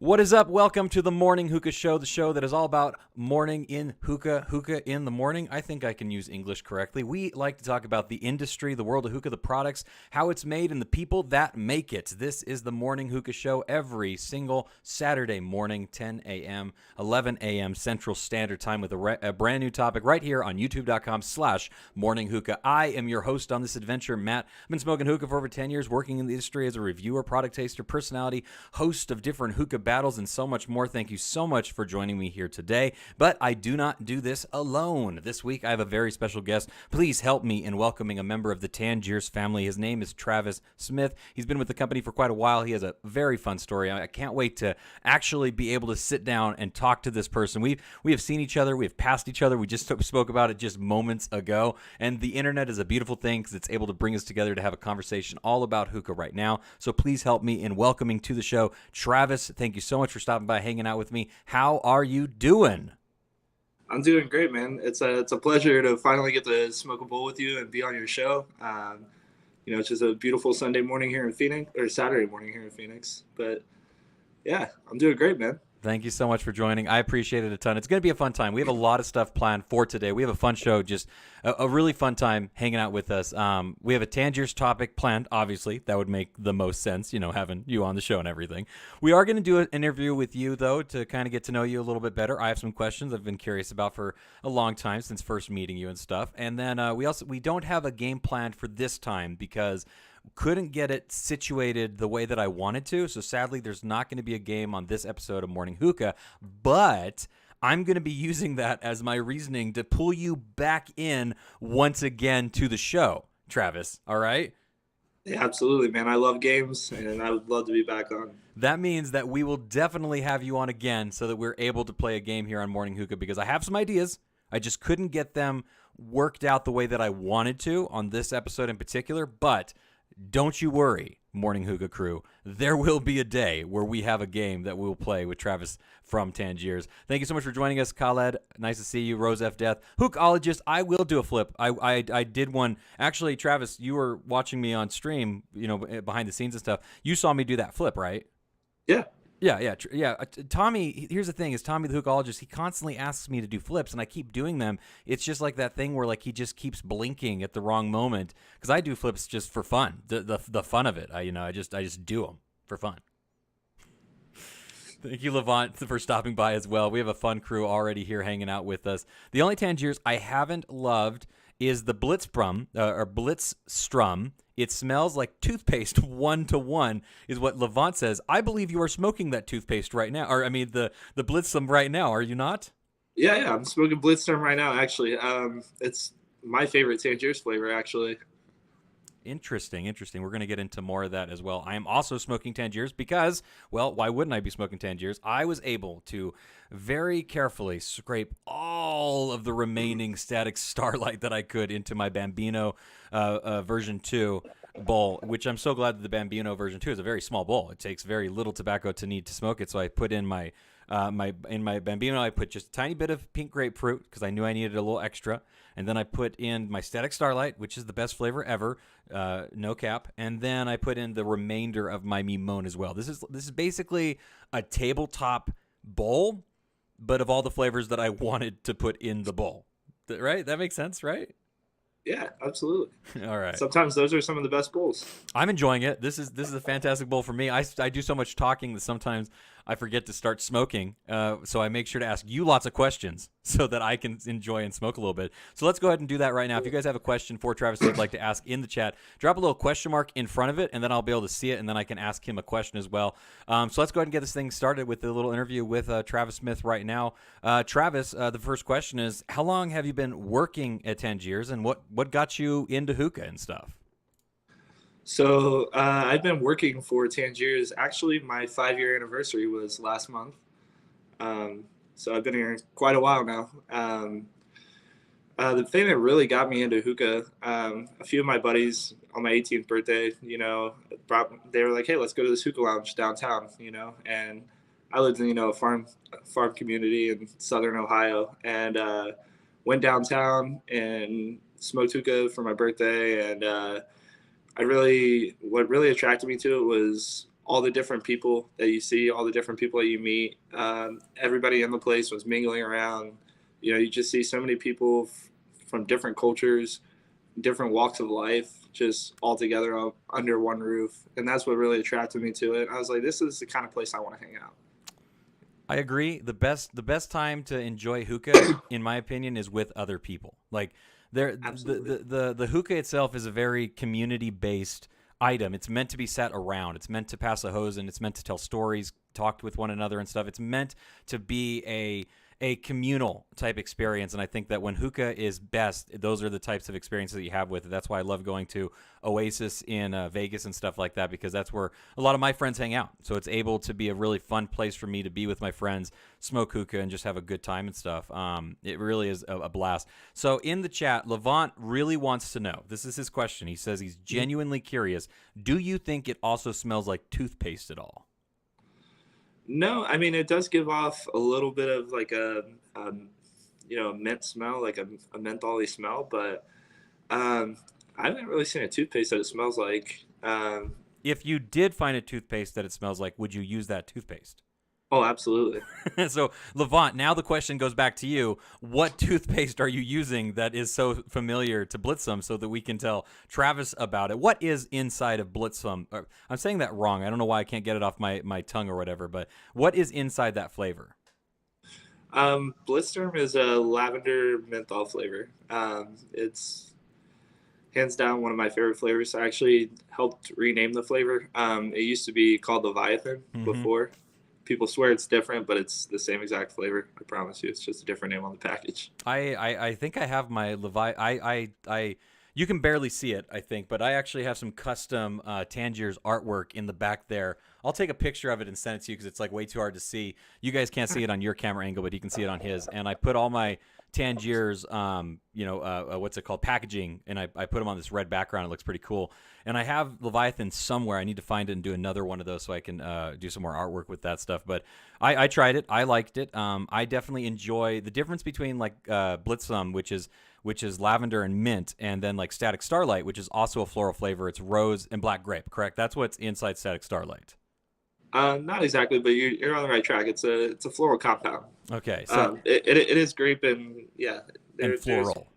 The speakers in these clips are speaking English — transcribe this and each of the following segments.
What is up? Welcome to the Morning Hookah Show, the show that is all about morning in hookah, hookah in the morning. I think I can use English correctly. We like to talk about the industry, the world of hookah, the products, how it's made, and the people that make it. This is the Morning Hookah Show every single Saturday morning, 10 a.m., 11 a.m. Central Standard Time with a brand new topic right here on youtube.com/morninghookah. I am your host on this adventure, Matt. I've been smoking hookah for over 10 years, working in the industry as a reviewer, product taster, personality, host of different hookah battles, and so much more. Thank you so much for joining me here today. But I do not do this alone. This week I have a very special guest. Please help me in welcoming a member of the Tangiers family. His name is Travis Smith. He's been with the company for quite a while. He has a very fun story. I can't wait to actually be able to sit down and talk to this person. We have seen each other. We have passed each other. We just spoke about it just moments ago. And the internet is a beautiful thing because it's able to bring us together to have a conversation all about hookah right now. So please help me in welcoming to the show Travis. Thank you so much for stopping by, hanging out with me. How are you doing? I'm doing great, man. It's a pleasure to finally get to smoke a bowl with you and be on your show. It's just a beautiful Sunday morning here in Phoenix, or Saturday morning here in Phoenix. But yeah, I'm doing great, man. Thank you so much for joining. I appreciate it a ton. It's going to be a fun time. We have a lot of stuff planned for today. We have a fun show, just a really fun time hanging out with us. We have a Tangiers topic planned, obviously. That would make the most sense, having you on the show and everything. We are going to do an interview with you, though, to kind of get to know you a little bit better. I have some questions I've been curious about for a long time since first meeting you and stuff. And then we don't have a game planned for this time because couldn't get it situated the way that I wanted to. So sadly, there's not going to be a game on this episode of Morning Hookah, but I'm going to be using that as my reasoning to pull you back in once again to the show, Travis. All right? Yeah, absolutely, man. I love games, and I would love to be back on. That means that we will definitely have you on again so that we're able to play a game here on Morning Hookah because I have some ideas. I just couldn't get them worked out the way that I wanted to on this episode in particular, but don't you worry, Morning Hookah crew. There will be a day where we have a game that we'll play with Travis from Tangiers. Thank you so much for joining us, Khaled. Nice to see you, Rose F. Death. Hookologist, I will do a flip. I did one. Actually, Travis, you were watching me on stream, behind the scenes and stuff. You saw me do that flip, right? Yeah. Yeah. Tommy, here's the thing: is Tommy the hookologist? He constantly asks me to do flips, and I keep doing them. It's just like that thing where he just keeps blinking at the wrong moment because I do flips just for fun, the fun of it. I just do them for fun. Thank you, Levant, for stopping by as well. We have a fun crew already here hanging out with us. The only Tangiers I haven't loved is the Blitzstrum or Blitzstrum. It smells like toothpaste 1-to-1 is what Levant says. I believe you are smoking that toothpaste right now. Or, the Blitzstrum right now. Are you not? Yeah, I'm smoking Blitzstrom right now, actually. It's my favorite Tangiers flavor, actually. Interesting. We're going to get into more of that as well. I am also smoking Tangiers because, well, why wouldn't I be smoking Tangiers? I was able to very carefully scrape all of the remaining static starlight that I could into my Bambino version 2 bowl, which I'm so glad that the Bambino version 2 is a very small bowl. It takes very little tobacco to need to smoke it, so I put in my Bambino, I put just a tiny bit of pink grapefruit because I knew I needed a little extra. And then I put in my Static Starlight, which is the best flavor ever, no cap. And then I put in the remainder of my Mimone as well. This is basically a tabletop bowl, but of all the flavors that I wanted to put in the bowl. Right? That makes sense, right? Yeah, absolutely. All right. Sometimes those are some of the best bowls. I'm enjoying it. This is a fantastic bowl for me. I do so much talking that sometimes I forget to start smoking. So I make sure to ask you lots of questions so that I can enjoy and smoke a little bit. So let's go ahead and do that right now. If you guys have a question for Travis that you'd like to ask in the chat, drop a little question mark in front of it, and then I'll be able to see it, and then I can ask him a question as well. So let's go ahead and get this thing started with a little interview with Travis Smith right now. Travis, the first question is, how long have you been working at Tangiers, and what got you into hookah and stuff? So I've been working for Tangiers. Actually, my 5-year anniversary was last month. So I've been here quite a while now. The thing that really got me into hookah, a few of my buddies on my 18th birthday, they were like, hey, let's go to this hookah lounge downtown, and I lived in, a farm community in Southern Ohio, and went downtown and smoked hookah for my birthday. And what really attracted me to it was all the different people that you see, all the different people that you meet. Everybody in the place was mingling around. You know, you just see so many people from different cultures, different walks of life, just all together under one roof. And that's what really attracted me to it. I was like, this is the kind of place I want to hang out. I agree. The best time to enjoy hookah, in my opinion, is with other people. Like the hookah itself is a very community based item. It's meant to be sat around. It's meant to pass a hose, and it's meant to tell stories, talk with one another and stuff. It's meant to be a communal type experience, and I think that when hookah is best, those are the types of experiences that you have with it. That's why I love going to Oasis in Vegas and stuff like that, because that's where a lot of my friends hang out. So it's able to be a really fun place for me to be with my friends, smoke hookah, and just have a good time and stuff. It really is a blast. So in the chat, Levant really wants to know, this is his question. He says he's genuinely curious. Do you think it also smells like toothpaste at all? No, I mean, it does give off a little bit of like a mint smell, like a mentholy smell, but I haven't really seen a toothpaste that it smells like. If you did find a toothpaste that it smells like, would you use that toothpaste? Oh, absolutely. So, Levant, now the question goes back to you. What toothpaste are you using that is so familiar to Blitzum so that we can tell Travis about it? What is inside of Blitzum? I'm saying that wrong. I don't know why I can't get it off my tongue or whatever, but what is inside that flavor? Blitzstorm is a lavender menthol flavor. It's hands down one of my favorite flavors. I actually helped rename the flavor. It used to be called Leviathan before. People swear it's different, but it's the same exact flavor. I promise you, it's just a different name on the package. I think I have my I you can barely see it, I think, but I actually have some custom Tangiers artwork in the back there. I'll take a picture of it and send it to you because it's like way too hard to see. You guys can't see it on your camera angle, but you can see it on his. And I put all my Tangiers, what's it called, packaging, and I put them on this red background. It looks pretty cool. And I have Leviathan somewhere. I need to find it and do another one of those so I can do some more artwork with that stuff. But I tried it. I liked it. I definitely enjoy the difference between like Blitzum, which is lavender and mint, and then like Static Starlight, which is also a floral flavor. It's rose and black grape, correct? That's what's inside Static Starlight. Not exactly, but you're on the right track. It's a floral compound. Okay, so it is grape and and floral.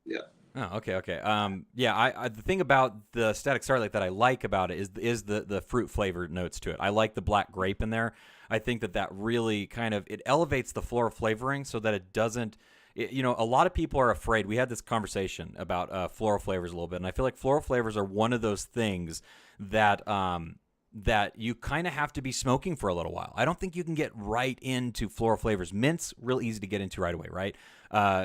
Yeah. Oh, okay. I the thing about the Static Starlight that I like about it is the fruit flavored notes to it. I like the black grape in there. I think that really kind of it elevates the floral flavoring so that it doesn't. A lot of people are afraid. We had this conversation about floral flavors a little bit, and I feel like floral flavors are one of those things that that you kind of have to be smoking for a little while. I don't think you can get right into floral flavors. Mint's real easy to get into right away, right?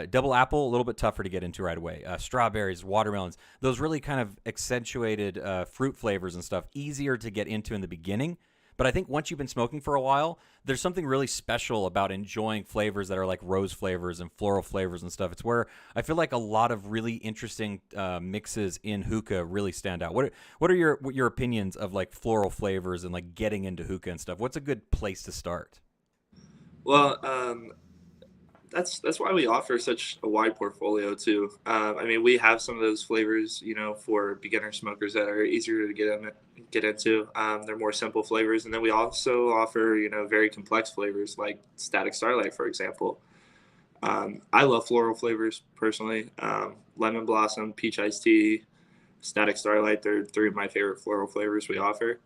Double apple, a little bit tougher to get into right away. Strawberries, watermelons, those really kind of accentuated fruit flavors and stuff, easier to get into in the beginning. But I think once you've been smoking for a while, there's something really special about enjoying flavors that are like rose flavors and floral flavors and stuff. It's where I feel like a lot of really interesting mixes in hookah really stand out. What are your opinions of like floral flavors and like getting into hookah and stuff? What's a good place to start? Well, that's why we offer such a wide portfolio too. I mean, we have some of those flavors, for beginner smokers that are easier to get into. They're more simple flavors, and then we also offer, very complex flavors like Static Starlight, for example. I love floral flavors personally. Lemon Blossom, Peach Iced Tea, Static Starlight. They're three of my favorite floral flavors we offer.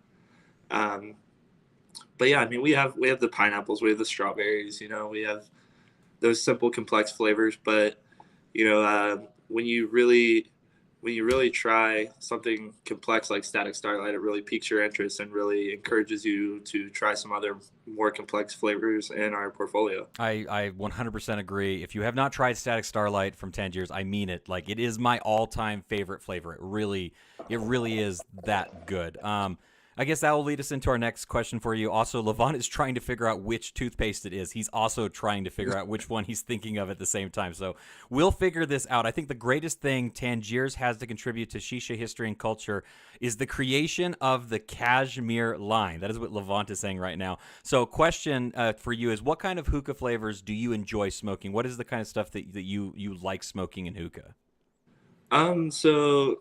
But yeah, I mean, we have the pineapples, we have the strawberries. We have those simple, complex flavors. But when you really try something complex like Static Starlight, it really piques your interest and really encourages you to try some other more complex flavors in our portfolio. I 100% agree. If you have not tried Static Starlight from Tangiers, I mean it. Like, it is my all-time favorite flavor. It really is that good. I guess that will lead us into our next question for you. Also, Levant is trying to figure out which toothpaste it is. He's also trying to figure out which one he's thinking of at the same time. So we'll figure this out. I think the greatest thing Tangiers has to contribute to Shisha history and culture is the creation of the Cashmere line. That is what Levant is saying right now. So question for you is, what kind of hookah flavors do you enjoy smoking? What is the kind of stuff that you like smoking in hookah? So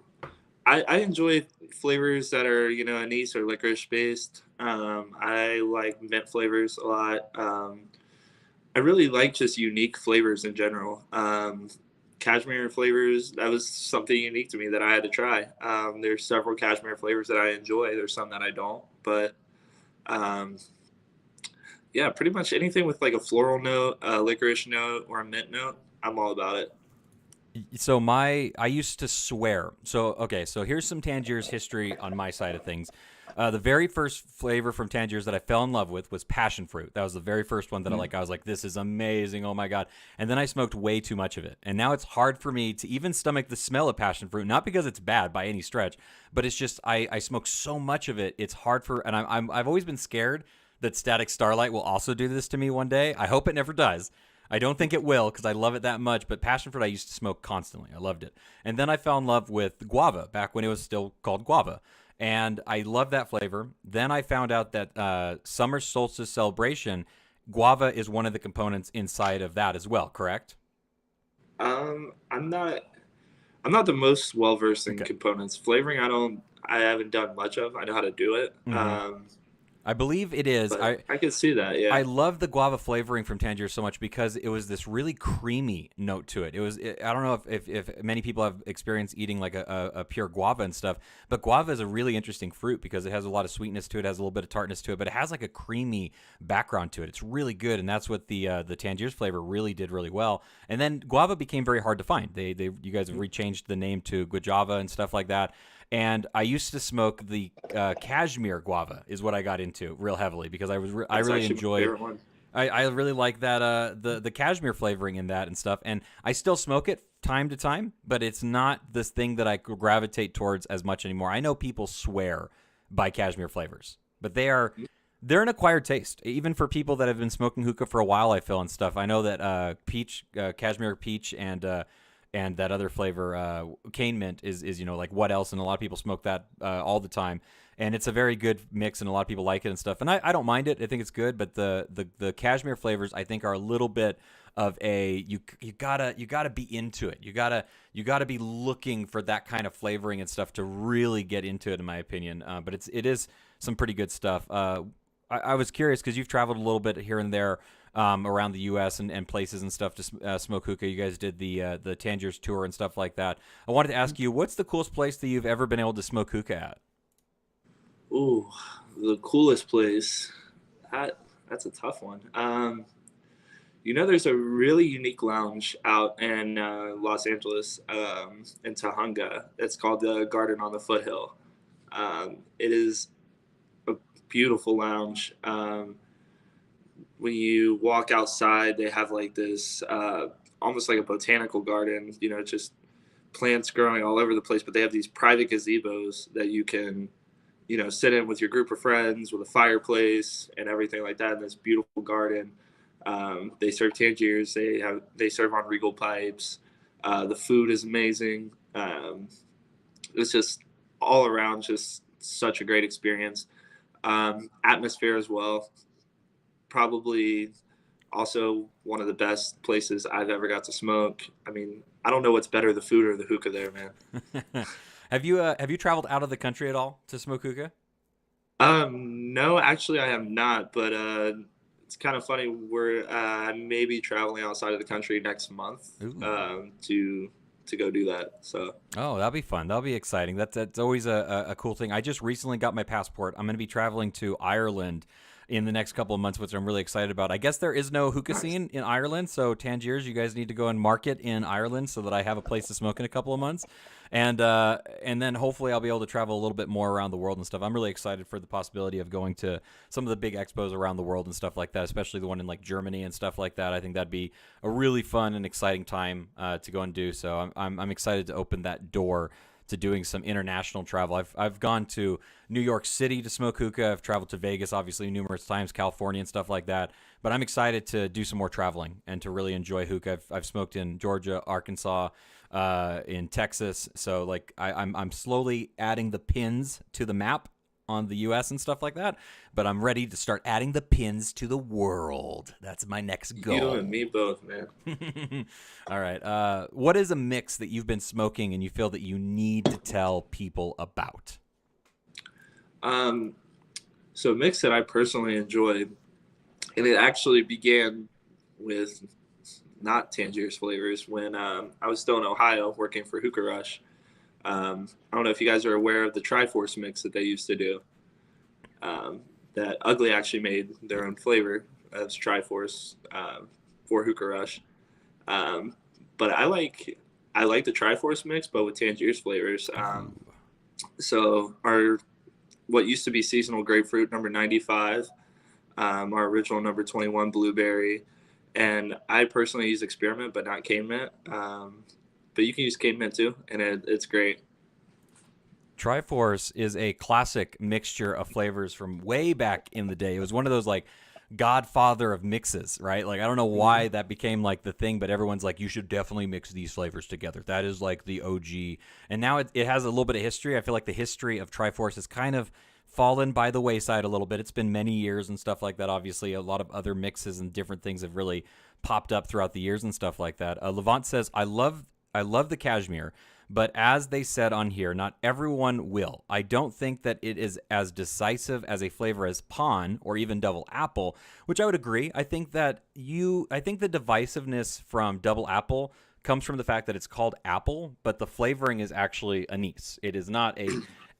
I enjoy flavors that are, anise or licorice based. I like mint flavors a lot. I really like just unique flavors in general. Cashmere flavors, that was something unique to me that I had to try. There's several cashmere flavors that I enjoy. There's some that I don't, but um, yeah, pretty much anything with like a floral note, a licorice note, or a mint note, I'm all about it. So I used to swear. So okay, so here's some Tangiers history on my side of things. The very first flavor from Tangiers that I fell in love with was passion fruit. That was the very first one that I was like, this is amazing. Oh my god! And then I smoked way too much of it, and now it's hard for me to even stomach the smell of passion fruit. Not because it's bad by any stretch, but it's just I smoke so much of it. It's hard for, and I've always been scared that Static Starlight will also do this to me one day. I hope it never does. I don't think it will because I love it that much, but passion fruit I used to smoke constantly. I loved it. And then I fell in love with guava back when it was still called guava. And I love that flavor. Then I found out that summer solstice celebration, guava is one of the components inside of that as well, correct? I'm not the most well versed in Okay. components. Flavoring, I haven't done much of. I know how to do it. Mm-hmm. I believe it is. But I could see that. I Yeah. love the guava flavoring from Tangier so much because it was this really creamy note to it. I don't know if many people have experienced eating like a pure guava and stuff, but guava is a really interesting fruit because it has a lot of sweetness to it, has a little bit of tartness to it, but it has like a creamy background to it. It's really good, and that's what the Tangiers flavor really did really well. And then guava became very hard to find. You guys have rechanged the name to guajava and stuff like that. And I used to smoke the cashmere guava is what I got into real heavily because I That's really actually my enjoy favorite one. I really like that the cashmere flavoring in that and stuff, and I still smoke it time to time, but it's not this thing that I gravitate towards as much anymore. I know people swear by cashmere flavors, but they're an acquired taste, even for people that have been smoking hookah for a while. I feel and stuff. I know that cashmere peach, and that other flavor, cane mint, is like what else, and a lot of people smoke that all the time, and it's a very good mix, and a lot of people like it and stuff, and I don't mind it. I think it's good, but the cashmere flavors I think are a little bit of a you gotta be into it. You gotta be looking for that kind of flavoring and stuff to really get into it, in my opinion. But it is some pretty good stuff. I was curious because you've traveled a little bit here and there around the U.S. and places and stuff to smoke hookah. You guys did the Tangiers tour and stuff like that. I wanted to ask you, what's the coolest place that you've ever been able to smoke hookah at? Ooh, the coolest place. That's a tough one. There's a really unique lounge out in Los Angeles, in Tahunga. It's called the Garden on the Foothill. It is a beautiful lounge. When you walk outside, they have like this almost like a botanical garden, just plants growing all over the place. But they have these private gazebos that you can, sit in with your group of friends with a fireplace and everything like that in this beautiful garden. They serve Tangiers. They serve on Regal pipes. The food is amazing. It's just all around just such a great experience. Atmosphere as well. Probably also one of the best places I've ever got to smoke. I mean, I don't know what's better, the food or the hookah there, man. Have you traveled out of the country at all to smoke hookah? No, actually I have not, but it's kind of funny. I may be traveling outside of the country next month Ooh. to go do that. So Oh, that'll be fun. That'll be exciting. That's always a cool thing. I just recently got my passport. I'm going to be traveling to Ireland in the next couple of months, which I'm really excited about. I guess there is no hookah nice. scene in Ireland, so Tangiers, you guys need to go and market in Ireland so that I have a place to smoke in a couple of months, and then hopefully I'll be able to travel a little bit more around the world and stuff. I'm really excited for the possibility of going to some of the big expos around the world and stuff like that, especially the one in like Germany and stuff like that. I think that'd be a really fun and exciting time to go and do. So I'm excited to open that door to doing some international travel. I've gone to New York City to smoke hookah. I've traveled to Vegas, obviously, numerous times, California and stuff like that. But I'm excited to do some more traveling and to really enjoy hookah. I've smoked in Georgia, Arkansas, in Texas. So like I'm slowly adding the pins to the map on the US and stuff like that, but I'm ready to start adding the pins to the world. That's my next You and goal. me both, man. All right. What is a mix that you've been smoking and you feel that you need to tell people about? So a mix that I personally enjoyed, and it actually began with not Tangiers flavors when I was still in Ohio working for Hookah Rush. I don't know if you guys are aware of the Triforce mix that they used to do. That Ugly actually made their own flavor as Triforce for Hookah Rush. But I like the Triforce mix, but with Tangiers flavors. So our what used to be seasonal grapefruit number 95, our original number 21 blueberry, and I personally use experiment but not cane mint. But you can use cane mint too, and it's great. Triforce is a classic mixture of flavors from way back in the day. It was one of those like godfather of mixes, right? Like I don't know why that became like the thing, but everyone's like, you should definitely mix these flavors together. That is like the OG. And now it has a little bit of history. I feel like the history of Triforce has kind of fallen by the wayside a little bit. It's been many years and stuff like that. Obviously, a lot of other mixes and different things have really popped up throughout the years and stuff like that. Levant says, I love the cashmere, but as they said on here, not everyone will. I don't think that it is as decisive as a flavor as Pon or even Double Apple, which I would agree. I think the divisiveness from Double Apple comes from the fact that it's called apple, but the flavoring is actually anise. It is not a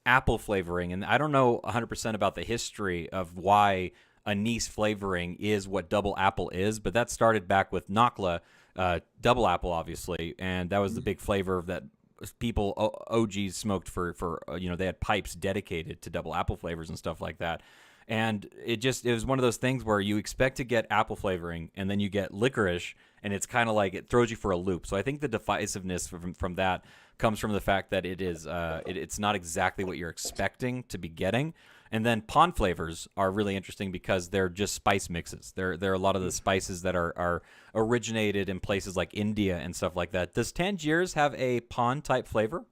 apple flavoring, and I don't know 100% about the history of why anise flavoring is what Double Apple is, but that started back with Nakla, Double Apple, obviously, and that was the big flavor that people OGs smoked for they had pipes dedicated to Double Apple flavors and stuff like that. And it was one of those things where you expect to get apple flavoring and then you get licorice, and it's kind of like it throws you for a loop. So I think the divisiveness from that comes from the fact that it's not exactly what you're expecting to be getting. And then Pon flavors are really interesting because they're just spice mixes. They're a lot of the spices that are originated in places like India and stuff like that. Does Tangiers have a Pon type flavor?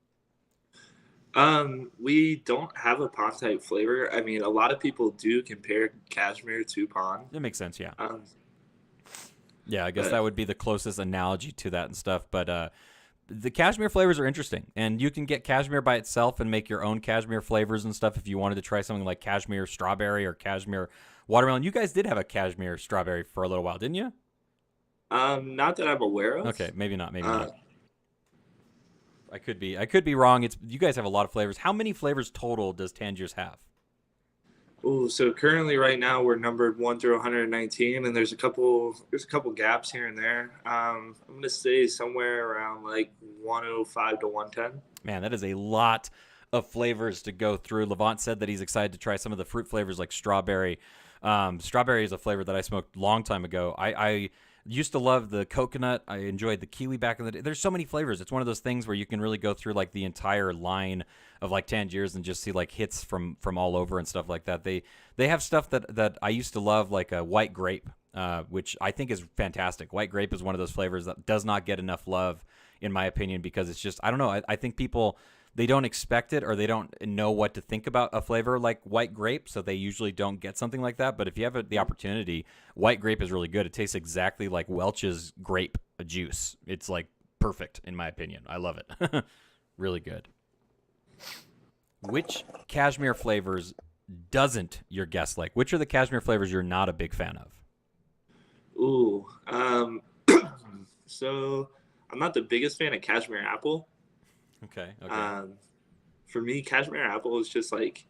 We don't have a Pon type flavor. I mean, a lot of people do compare cashmere to Pon. It makes sense, yeah. Yeah, I guess that would be the closest analogy to that and stuff. But the cashmere flavors are interesting, and you can get cashmere by itself and make your own cashmere flavors and stuff if you wanted to try something like cashmere strawberry or cashmere watermelon. You guys did have a cashmere strawberry for a little while, didn't you? not that I'm aware of. Okay, maybe not. I could be wrong. You guys have a lot of flavors. How many flavors total does Tangiers have? Oh, so currently right now we're numbered 1 through 119, and there's a couple gaps here and there. I'm gonna say somewhere around like 105 to 110. Man, that is a lot of flavors to go through. Levant said that he's excited to try some of the fruit flavors like strawberry. Strawberry is a flavor that I smoked a long time ago. I used to love the coconut. I enjoyed the kiwi back in the day. There's so many flavors. It's one of those things where you can really go through like the entire line of like Tangiers and just see like hits from all over and stuff like that. They have stuff that I used to love, like a white grape, which I think is fantastic. White grape is one of those flavors that does not get enough love, in my opinion, because it's just, I don't know. I think people, they don't expect it, or they don't know what to think about a flavor like white grape, so they usually don't get something like that. But if you have the opportunity, white grape is really good. It tastes exactly like Welch's grape juice. It's like perfect, in my opinion. I love it. Really good. Which cashmere flavors doesn't your guest like? Which are the cashmere flavors you're not a big fan of? Ooh, so I'm not the biggest fan of cashmere apple. Okay. For me, cashmere apple is just like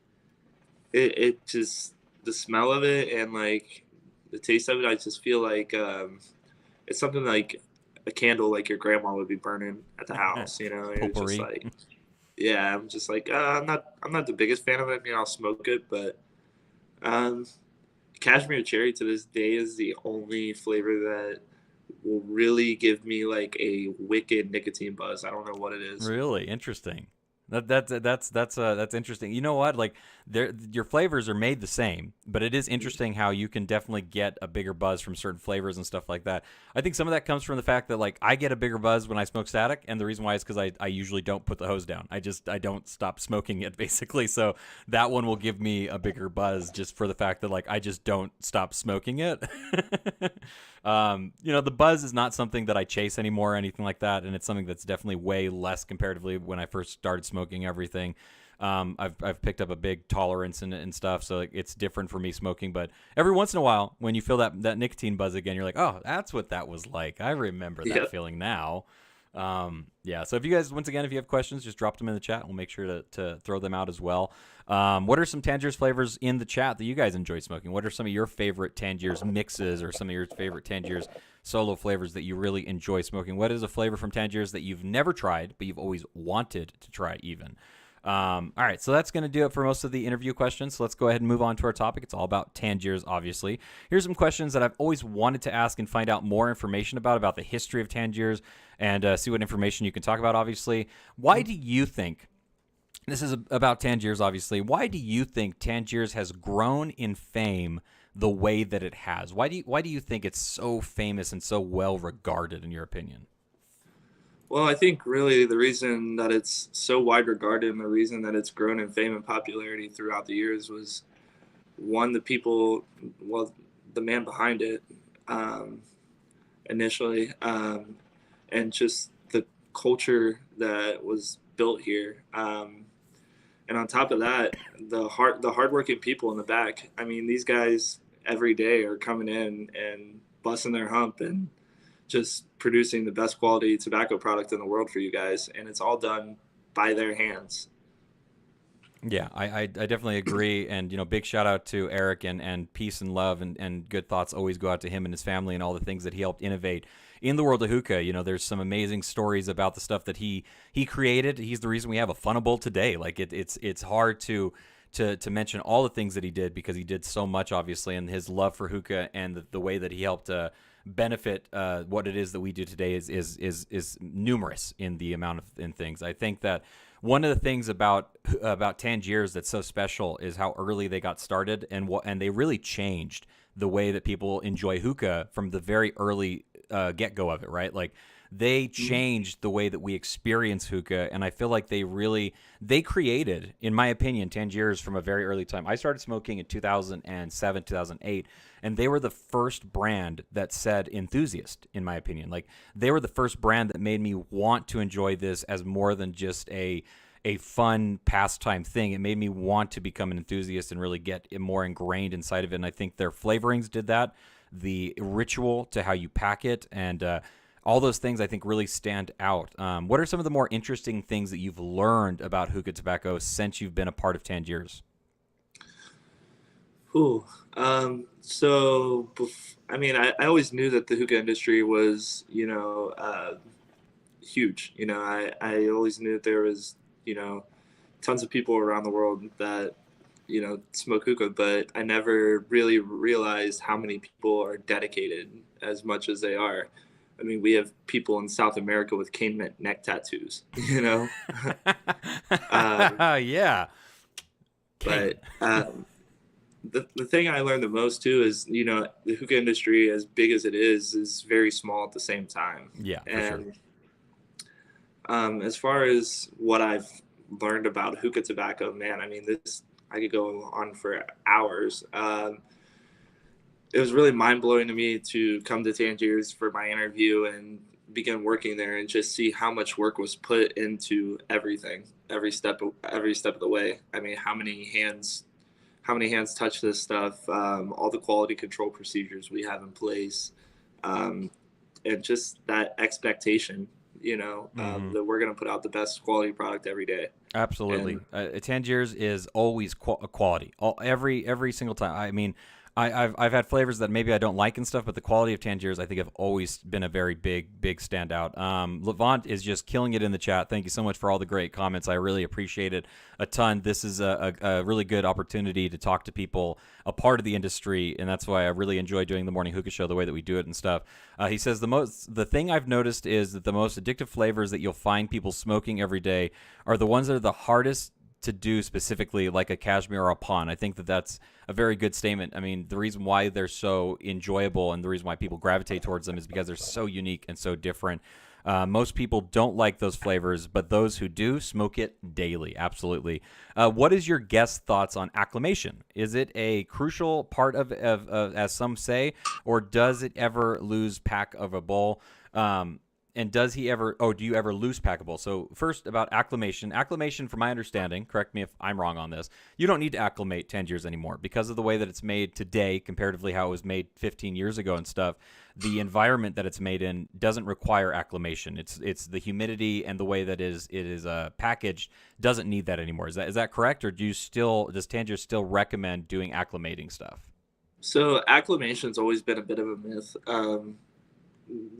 it just, the smell of it and like the taste of it. I just feel like it's something like a candle like your grandma would be burning at the house. You know, it's just like, yeah, I'm just like I'm not the biggest fan of it. I mean, I'll smoke it, but cashmere cherry to this day is the only flavor that will really give me like a wicked nicotine buzz. I don't know what it is. Really interesting. That's interesting. You know what? Like, your flavors are made the same, but it is interesting how you can definitely get a bigger buzz from certain flavors and stuff like that. I think some of that comes from the fact that, like, I get a bigger buzz when I smoke static, and the reason why is because I usually don't put the hose down. I don't stop smoking it, basically. So that one will give me a bigger buzz just for the fact that, like, I just don't stop smoking it. The buzz is not something that I chase anymore or anything like that, and it's something that's definitely way less comparatively when I first started smoking everything. I've picked up a big tolerance and stuff, so it's different for me smoking. But every once in a while, when you feel that nicotine buzz again, you're like, oh, that's what that was like. I remember that feeling now. So if you guys, once again, if you have questions, just drop them in the chat. We'll make sure to throw them out as well. What are some Tangiers flavors in the chat that you guys enjoy smoking? What are some of your favorite Tangiers mixes or some of your favorite Tangiers solo flavors that you really enjoy smoking? What is a flavor from Tangiers that you've never tried, but you've always wanted to try even? All right, so that's going to do it for most of the interview questions. So let's go ahead and move on to our topic. It's all about Tangiers, obviously. Here's some questions that I've always wanted to ask and find out more information about the history of Tangiers, and see what information you can talk about, obviously. Why do you think, this is about Tangiers, obviously, why do you think Tangiers has grown in fame the way that it has? Why do you think it's so famous and so well regarded, in your opinion? Well, I think really the reason that it's so wide regarded and the reason that it's grown in fame and popularity throughout the years was, one, the man behind it, initially, and just the culture that was built here. And on top of that, the hardworking people in the back. I mean, these guys every day are coming in and busting their hump and just producing the best quality tobacco product in the world for you guys, and it's all done by their hands. Yeah, I definitely agree. And, big shout out to Eric, and peace and love and good thoughts always go out to him and his family and all the things that he helped innovate in the world of hookah. There's some amazing stories about the stuff that he created. He's the reason we have a Funnable today. Like, it's hard to mention all the things that he did, because he did so much, obviously, and his love for hookah and the way that he helped benefit what it is that we do today is numerous in the amount of things. I think that one of the things about Tangiers that's so special is how early they got started, and they really changed the way that people enjoy hookah from the very early get-go of it, right? Like, they changed the way that we experience hookah, and I feel like they created, in my opinion, Tangiers from a very early time. I started smoking in 2007, 2008, and they were the first brand that said enthusiast, in my opinion. Like, they were the first brand that made me want to enjoy this as more than just a fun pastime thing. It made me want to become an enthusiast and really get it more ingrained inside of it, and I think their flavorings did that. The ritual to how you pack it, and all those things, I think, really stand out. What are some of the more interesting things that you've learned about hookah tobacco since you've been a part of Tangiers? Ooh, I mean, I always knew that the hookah industry was, huge. I always knew that there was, tons of people around the world that, smoke hookah, but I never really realized how many people are dedicated as much as they are. I mean, we have people in South America with cane neck tattoos, Yeah. But the thing I learned the most too is, the hookah industry, as big as it is very small at the same time. Yeah, for and sure. As far as what I've learned about hookah tobacco, man, I mean, I could go on for hours. It was really mind-blowing to me to come to Tangiers for my interview and begin working there and just see how much work was put into everything, every step of the way. I mean, how many hands touch this stuff, all the quality control procedures we have in place, and just that expectation, that we're going to put out the best quality product every day. Absolutely. Tangiers is always quality, every single time. I mean, I've had flavors that maybe I don't like and stuff, but the quality of Tangiers I think have always been a very big standout. Levant is just killing it in the chat. Thank you so much for all the great comments. I really appreciate it a ton. This is a really good opportunity to talk to people, a part of the industry, and that's why I really enjoy doing the morning hookah show the way that we do it and stuff. He says the thing I've noticed is that the most addictive flavors that you'll find people smoking every day are the ones that are the hardest to do, specifically like a cashmere or a pawn. I think that that's a very good statement. I mean, the reason why they're so enjoyable and the reason why people gravitate towards them is because they're so unique and so different. Most people don't like those flavors, but those who do smoke it daily. Absolutely. What is your guest thoughts on Acclimation? Is it a crucial part of as some say, or does it ever lose pack of a bowl? And does he ever, do you ever loose packable? So first about acclimation. Acclimation, from my understanding, correct me if I'm wrong on this, you don't need to acclimate Tangiers anymore because of the way that it's made today, comparatively how it was made 15 years ago and stuff. The environment that it's made in doesn't require acclimation. It's the humidity and the way that it is packaged doesn't need that anymore. Is that correct, or does Tangiers still recommend doing acclimating stuff? So acclimation's always been a bit of a myth.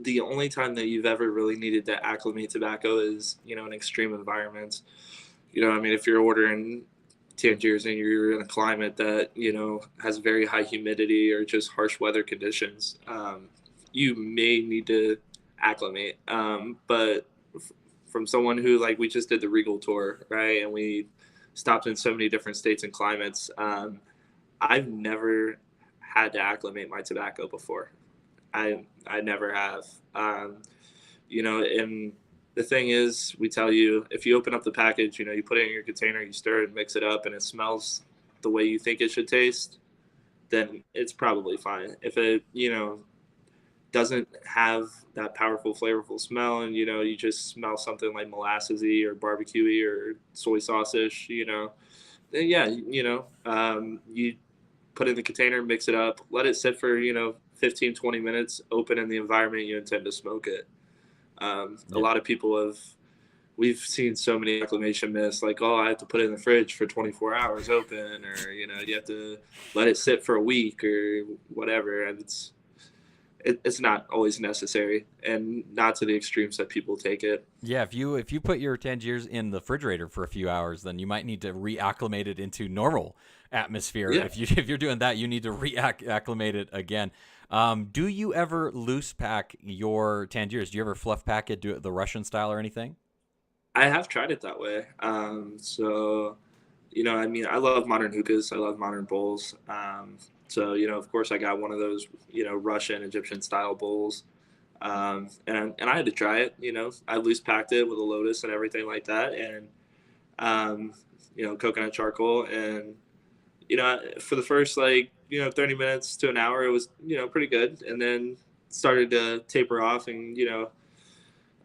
The only time that you've ever really needed to acclimate tobacco is, in extreme environments. I mean, if you're ordering Tangiers and you're in a climate that, has very high humidity or just harsh weather conditions, you may need to acclimate. But from someone who, like, we just did the Regal tour, right? And we stopped in so many different states and climates. I've never had to acclimate my tobacco before. I never have. And the thing is, we tell you, if you open up the package, you put it in your container, you stir it, mix it up, and it smells the way you think it should taste, then it's probably fine. If it, doesn't have that powerful, flavorful smell, and, you just smell something like molassesy or barbecuey or soy sauce-ish, then yeah, you put it in the container, mix it up, let it sit for, 15, 20 minutes, open in the environment you intend to smoke it. A lot of people we've seen so many acclimation myths, like, I have to put it in the fridge for 24 hours open, or, you have to let it sit for a week or whatever. And it's not always necessary, and not to the extremes that people take it. Yeah, if you put your Tangiers in the refrigerator for a few hours, then you might need to reacclimate it into normal atmosphere. Yeah. If you're doing that, you need to reacclimate it again. Do you ever loose pack your Tangiers? Do you ever fluff pack it, do it the Russian style or anything? I have tried it that way. So, I mean, I love modern hookahs. I love modern bowls. So, of course, I got one of those, Russian, Egyptian style bowls. And I had to try it. I loose packed it with a Lotus and everything like that. And, coconut charcoal. And, for the first, 30 minutes to an hour, it was, pretty good. And then started to taper off, and,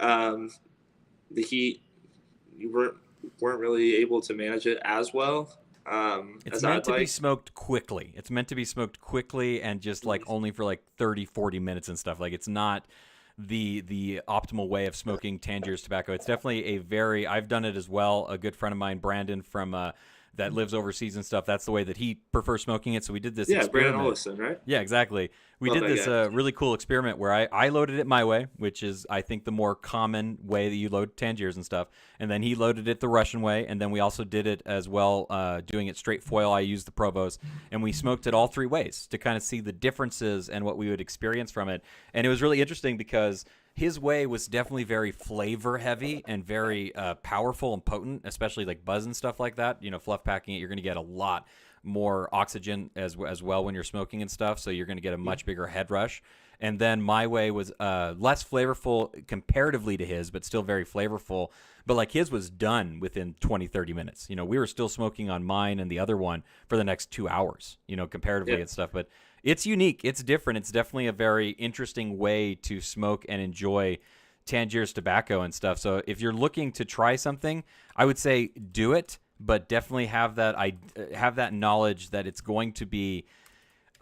the heat, you weren't really able to manage it as well. It's meant to be smoked quickly. It's meant to be smoked quickly and just only for 30, 40 minutes and stuff. It's not the optimal way of smoking Tangiers tobacco. It's definitely I've done it as well. A good friend of mine, Brandon, from that lives overseas and stuff, that's the way that he prefers smoking it. So we did this experiment. Brandon Olson, right? Yeah, exactly. We did this really cool experiment where I loaded it my way, which is, I think, the more common way that you load Tangiers and stuff. And then he loaded it the Russian way. And then we also did it as well, doing it straight foil. I used the Provost. And we smoked it all three ways to kind of see the differences and what we would experience from it. And it was really interesting because his way was definitely very flavor heavy and very powerful and potent, especially buzz and stuff like that. Fluff packing it, you're going to get a lot more oxygen as well when you're smoking and stuff, so you're going to get a much bigger head rush. And then my way was less flavorful comparatively to his, but still very flavorful. But his was done within 20-30 minutes. We were still smoking on mine and the other one for the next 2 hours, comparatively and stuff. But it's unique, it's different. It's definitely a very interesting way to smoke and enjoy Tangiers tobacco and stuff. So if you're looking to try something, I would say do it, but definitely have that knowledge that it's going to be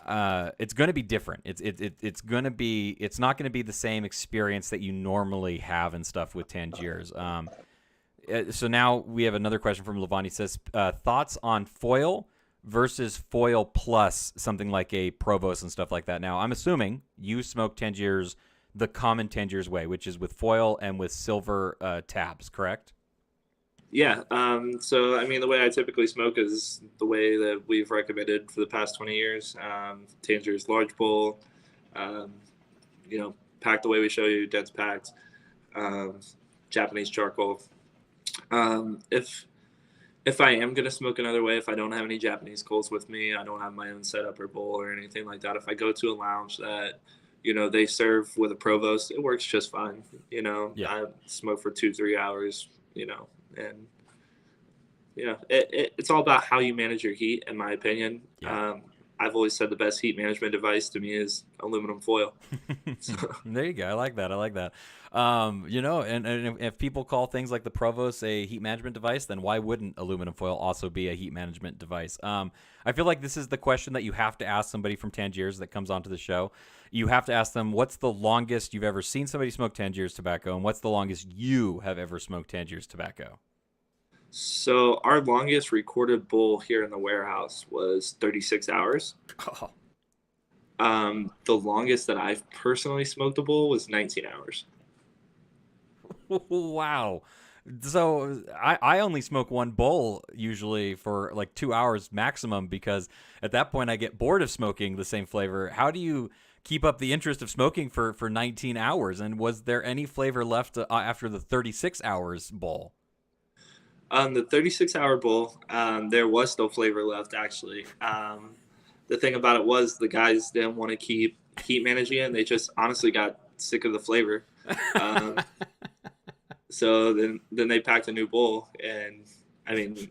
different. It's not going to be the same experience that you normally have and stuff with Tangiers. So now we have another question from Levani. Says thoughts on foil versus foil plus something like a Provost and stuff like that. Now, I'm assuming you smoke Tangiers the common Tangiers way, which is with foil and with silver tabs, correct? Yeah. So, I mean, the way I typically smoke is the way that we've recommended for the past 20 years. Tangiers large bowl, um, packed the way we show you, dense packed, um, Japanese charcoal. If I am gonna smoke another way, if I don't have any Japanese coals with me, I don't have my own setup or bowl or anything like that. If I go to a lounge that they serve with a Provost, it works just fine. Yeah. I smoke for 2-3 hours. And it's all about how you manage your heat, in my opinion. Yeah. I've always said the best heat management device to me is aluminum foil. There you go. I like that. And if people call things like the Provost a heat management device, then why wouldn't aluminum foil also be a heat management device? I feel like this is the question that you have to ask somebody from Tangiers that comes onto the show. You have to ask them, what's the longest you've ever seen somebody smoke Tangiers tobacco, and what's the longest you have ever smoked Tangiers tobacco? So our longest recorded bowl here in the warehouse was 36 hours. Oh. The longest that I've personally smoked a bowl was 19 hours. Wow. So I only smoke one bowl usually for like 2 hours maximum, because at that point I get bored of smoking the same flavor. How do you keep up the interest of smoking for 19 hours? And was there any flavor left after the 36 hours bowl? The 36-hour bowl, there was still flavor left, actually. The thing about it was the guys didn't want to keep heat managing it. They just honestly got sick of the flavor. So then they packed a new bowl. And, I mean,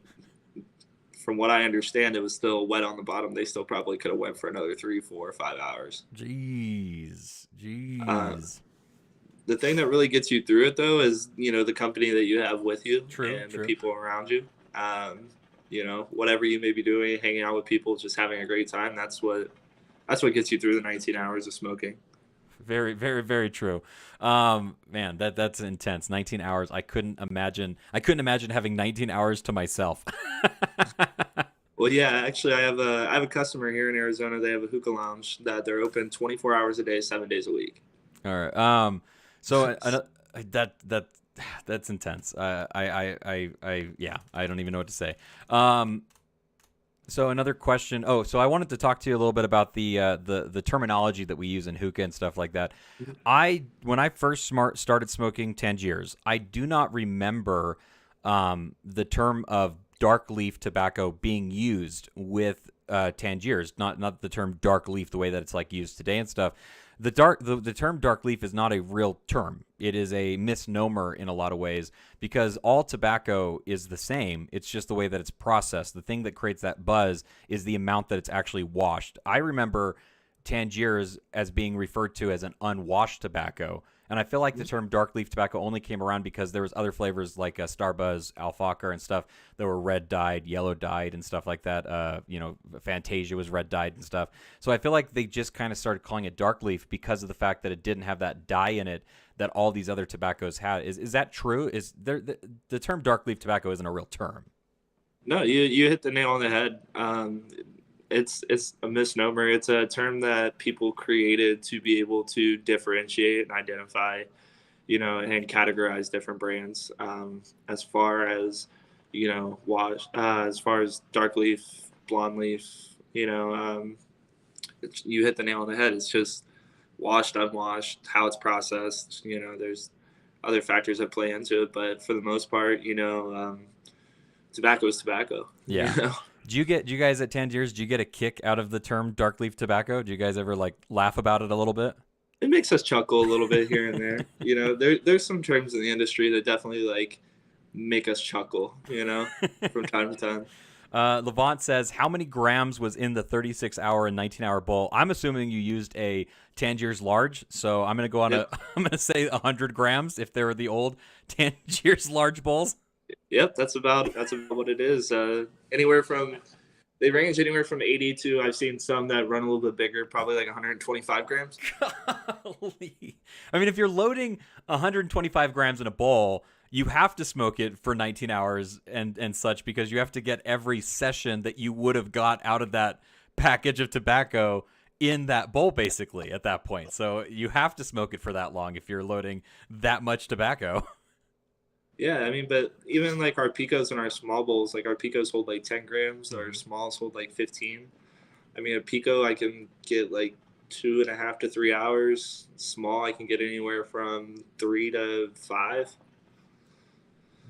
from what I understand, it was still wet on the bottom. They still probably could have went for another 3, 4, or 5 hours. Jeez. The thing that really gets you through it, though, is the company that you have with you. True. The people around you. Whatever you may be doing, hanging out with people, just having a great time. That's what gets you through the 19 hours of smoking. Very, very, very true. Man, that's intense. 19 hours. I couldn't imagine having 19 hours to myself. Well, yeah, actually, I have a customer here in Arizona. They have a hookah lounge that they're open 24 hours a day, 7 days a week. All right. So that's intense. I don't even know what to say. So another question. Oh, so I wanted to talk to you a little bit about the terminology that we use in hookah and stuff like that. When I first started smoking Tangiers, I do not remember the term of dark leaf tobacco being used with Tangiers. Not the term dark leaf the way that it's like used today and stuff. The term dark leaf is not a real term. It is a misnomer in a lot of ways, because all tobacco is the same. It's just the way that it's processed. The thing that creates that buzz is the amount that it's actually washed. I remember Tangiers as being referred to as an unwashed tobacco, and I feel like the term dark leaf tobacco only came around because there was other flavors like Starbuzz, Alfalfa, and stuff that were red dyed, yellow dyed, and stuff like that. Fantasia was red dyed and stuff. So I feel like they just kind of started calling it dark leaf because of the fact that it didn't have that dye in it that all these other tobaccos had. Is that true? Is there the term dark leaf tobacco isn't a real term? No, you hit the nail on the head. It's a misnomer. It's a term that people created to be able to differentiate and identify, and categorize different brands. As far as, as far as dark leaf, blonde leaf, you hit the nail on the head. It's just washed, unwashed, how it's processed. There's other factors that play into it, but for the most part, tobacco is tobacco. Yeah. Do you guys at Tangiers, do you get a kick out of the term dark leaf tobacco? Do you guys ever laugh about it a little bit? It makes us chuckle a little bit here and there. There's some terms in the industry that definitely make us chuckle, from time to time. Levant says, how many grams was in the 36-hour and 19-hour bowl? I'm assuming you used a Tangiers large, so I'm going to go on I'm going to say 100 grams if they were the old Tangiers large bowls. Yep, that's about what it is. They range anywhere from 80 to, I've seen some that run a little bit bigger, probably 125 grams. Golly. I mean, if you're loading 125 grams in a bowl, you have to smoke it for 19 hours and such, because you have to get every session that you would have got out of that package of tobacco in that bowl basically at that point. So you have to smoke it for that long if you're loading that much tobacco. Yeah, I mean, but even like our picos and our small bowls, like our picos hold like 10 grams, our Mhm. smalls hold like 15. I mean, a pico I can get like 2.5 to 3 hours. Small I can get anywhere from 3 to 5.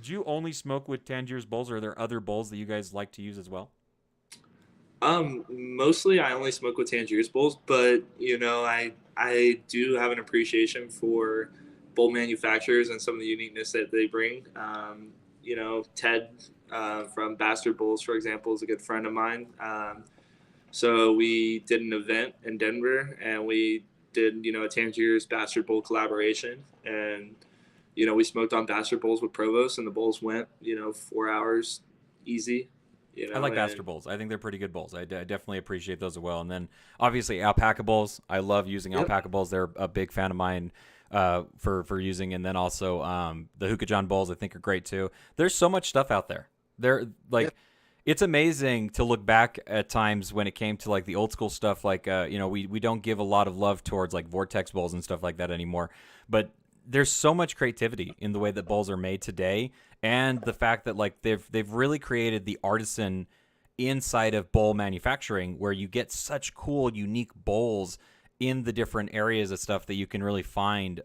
Do you only smoke with Tangiers bowls, or are there other bowls that you guys like to use as well? Mostly I only smoke with Tangiers bowls, but I do have an appreciation for bowl manufacturers and some of the uniqueness that they bring. Ted from Bastard Bowls, for example, is a good friend of mine. So we did an event in Denver, and we did a Tangiers Bastard Bowl collaboration, and we smoked on Bastard Bowls with Provost, and the bowls went 4 hours easy. I like And Bastard bowls. I think they're pretty good bowls. I definitely appreciate those as well. And then obviously alpaca bowls. I love using yep, alpaca bowls. They're a big fan of mine for using. And then also the Hookah John bowls I think are great too. There's so much stuff out there. They're yep, like, it's amazing to look back at times when it came to like the old school stuff. Like we don't give a lot of love towards like Vortex bowls and stuff like that anymore. But there's so much creativity in the way that bowls are made today, and the fact that like they've really created the artisan inside of bowl manufacturing, where you get such cool unique bowls in the different areas of stuff that you can really find.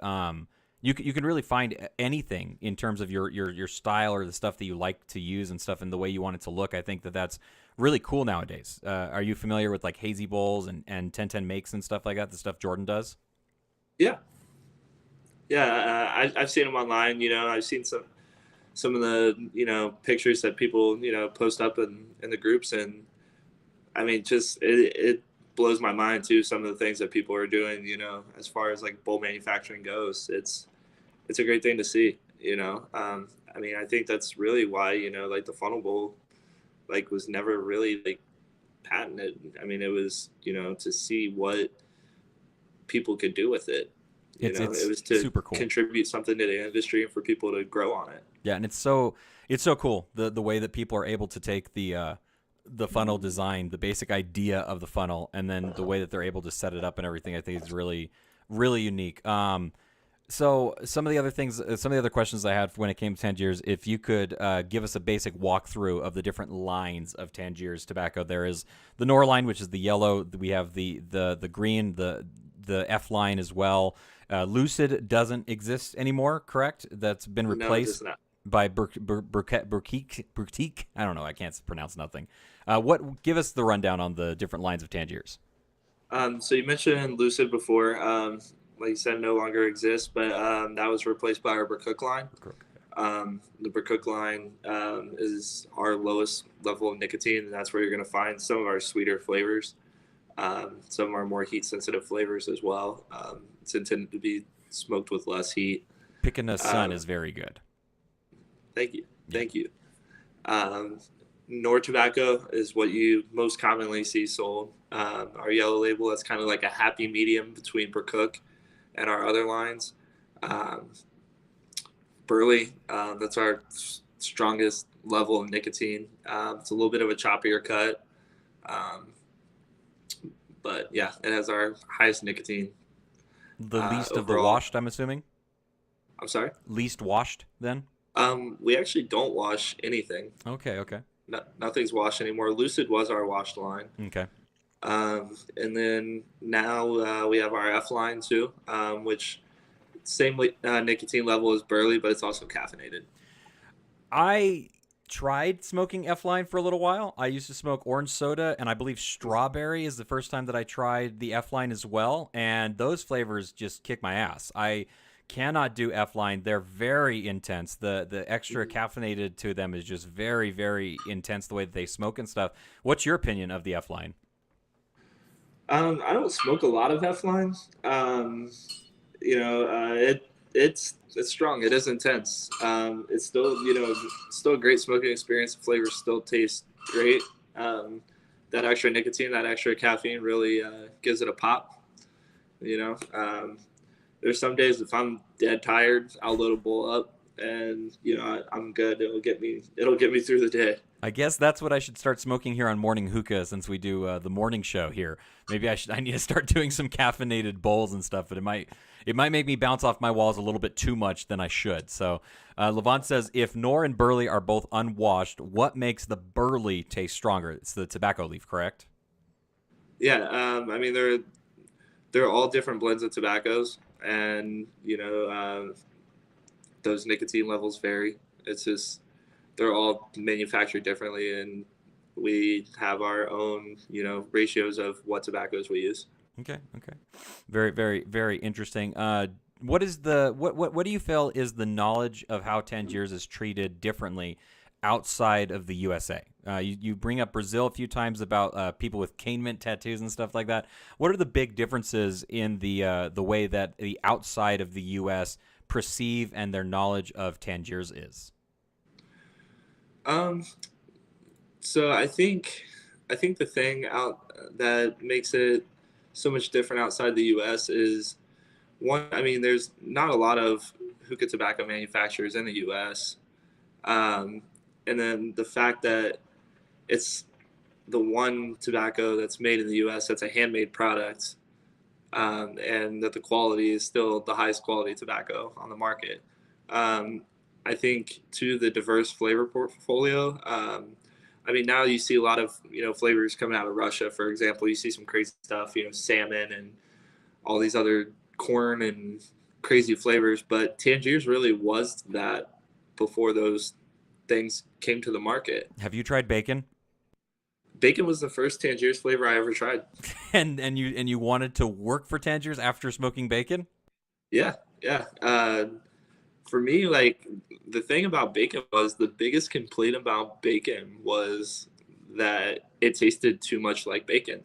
You can really find anything in terms of your style or the stuff that you like to use and stuff and the way you want it to look. I think that that's really cool nowadays. Are you familiar with like hazy bowls and 1010 makes and stuff like that, the stuff Jordan does? yeah, yeah. I've seen them online. I've seen some of the pictures that people post up in the groups, and I mean, just it blows my mind too. Some of the things that people are doing, as far as like bowl manufacturing goes, it's a great thing to see. I mean, I think that's really why like the funnel bowl like was never really like patented. I mean, it was to see what people could do with it. It It's was to super cool. contribute something to the industry and for people to grow on it. Yeah, and it's so cool the way that people are able to take the funnel design, the basic idea of the funnel, and then the way that they're able to set it up and everything. I think is really really unique. So some of the other things, some of the other questions I had when it came to Tangiers, if you could give us a basic walkthrough of the different lines of Tangiers tobacco. There is the Nor line, which is the yellow. We have the green, the F line as well. Lucid doesn't exist anymore, correct? That's been No, it replaced does not. by Burkique. I don't know. I can't pronounce nothing. What? Give us the rundown on the different lines of Tangiers. So you mentioned Lucid before. Like you said, no longer exists, but that was replaced by our Burcook line. The Burcook line is our lowest level of nicotine, and that's where you're going to find some of our sweeter flavors, some of our more heat-sensitive flavors as well. It's intended to be smoked with less heat. Picking a Sun Um, is very good. Thank you. Yeah. Thank you. Um, Nor tobacco is what you most commonly see sold. Our yellow label, that's kind of like a happy medium between Burcook and our other lines. Um, Burley, that's our strongest level of nicotine. It's a little bit of a choppier cut, um, but yeah, it has our highest nicotine The least of the overall. washed, I'm assuming. I'm sorry. Least washed, then. We actually don't wash anything. Okay. Okay. No, nothing's washed anymore. Lucid was our washed line. Okay. And then now we have our F line too, which same nicotine level as Burley, but it's also caffeinated. I tried smoking F line for a little while. I used to smoke orange soda, and I believe strawberry is the first time that I tried the F line as well. And those flavors just kick my ass. I cannot do F line. They're very intense. The extra caffeinated to them is just very very intense. The way that they smoke and stuff. What's your opinion of the F line? I don't smoke a lot of F lines. It's strong. It is intense. It's still still a great smoking experience. The flavors still taste great. That extra nicotine, that extra caffeine, really gives it a pop. You know, there's some days if I'm dead tired, I'll load a bowl up and I'm good. It'll get me through the day. I guess that's what I should start smoking here on Morning Hookah, since we do the morning show here. Maybe I need to start doing some caffeinated bowls and stuff, but it might make me bounce off my walls a little bit too much than I should. So Levant says, if Nor and Burley are both unwashed, what makes the Burley taste stronger? It's the tobacco leaf, correct? Yeah, I mean they're all different blends of tobaccos, and those nicotine levels vary. It's just they're all manufactured differently, and we have our own ratios of what tobaccos we use. Okay. Very, very, very interesting. What is what do you feel is the knowledge of how Tangiers is treated differently outside of the USA? You bring up Brazil a few times about people with cane mint tattoos and stuff like that. What are the big differences in the way that the outside of the US perceive and their knowledge of Tangiers is? So I think the thing out that makes it so much different outside the U.S. is one. I mean, there's not a lot of hookah tobacco manufacturers in the U.S. And then the fact that it's the one tobacco that's made in the U.S. that's a handmade product, and that the quality is still the highest quality tobacco on the market. I think to the diverse flavor portfolio. I mean, now you see a lot of flavors coming out of Russia, for example. You see some crazy stuff, salmon and all these other corn and crazy flavors. But Tangiers really was that before those things came to the market. Have you tried bacon? Bacon was the first Tangiers flavor I ever tried. and you wanted to work for Tangiers after smoking bacon? Yeah. For me, like the thing about bacon was the biggest complaint about bacon was that it tasted too much like bacon.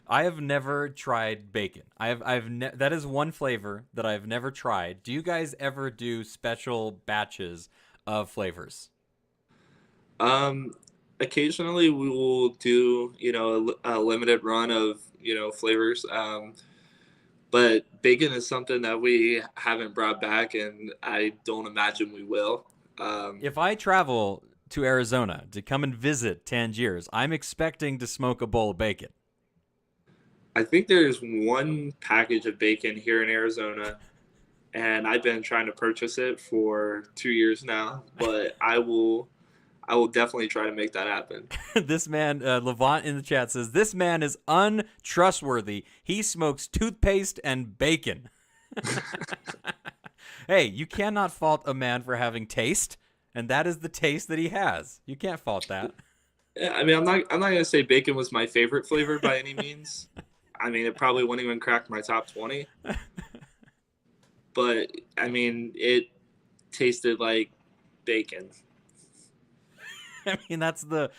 I have never tried bacon. That is one flavor that I've never tried. Do you guys ever do special batches of flavors? Occasionally we will do, a limited run of, flavors. But bacon is something that we haven't brought back, and I don't imagine we will. If I travel to Arizona to come and visit Tangiers, I'm expecting to smoke a bowl of bacon. I think there's one package of bacon here in Arizona, and I've been trying to purchase it for 2 years now, but I will definitely try to make that happen. This man, Levant in the chat says, this man is untrustworthy. He smokes toothpaste and bacon. Hey, you cannot fault a man for having taste, and that is the taste that he has. You can't fault that. Yeah, I mean, I'm not gonna say bacon was my favorite flavor by any means. I mean, it probably wouldn't even crack my top 20. But I mean, it tasted like bacon. I mean, that's the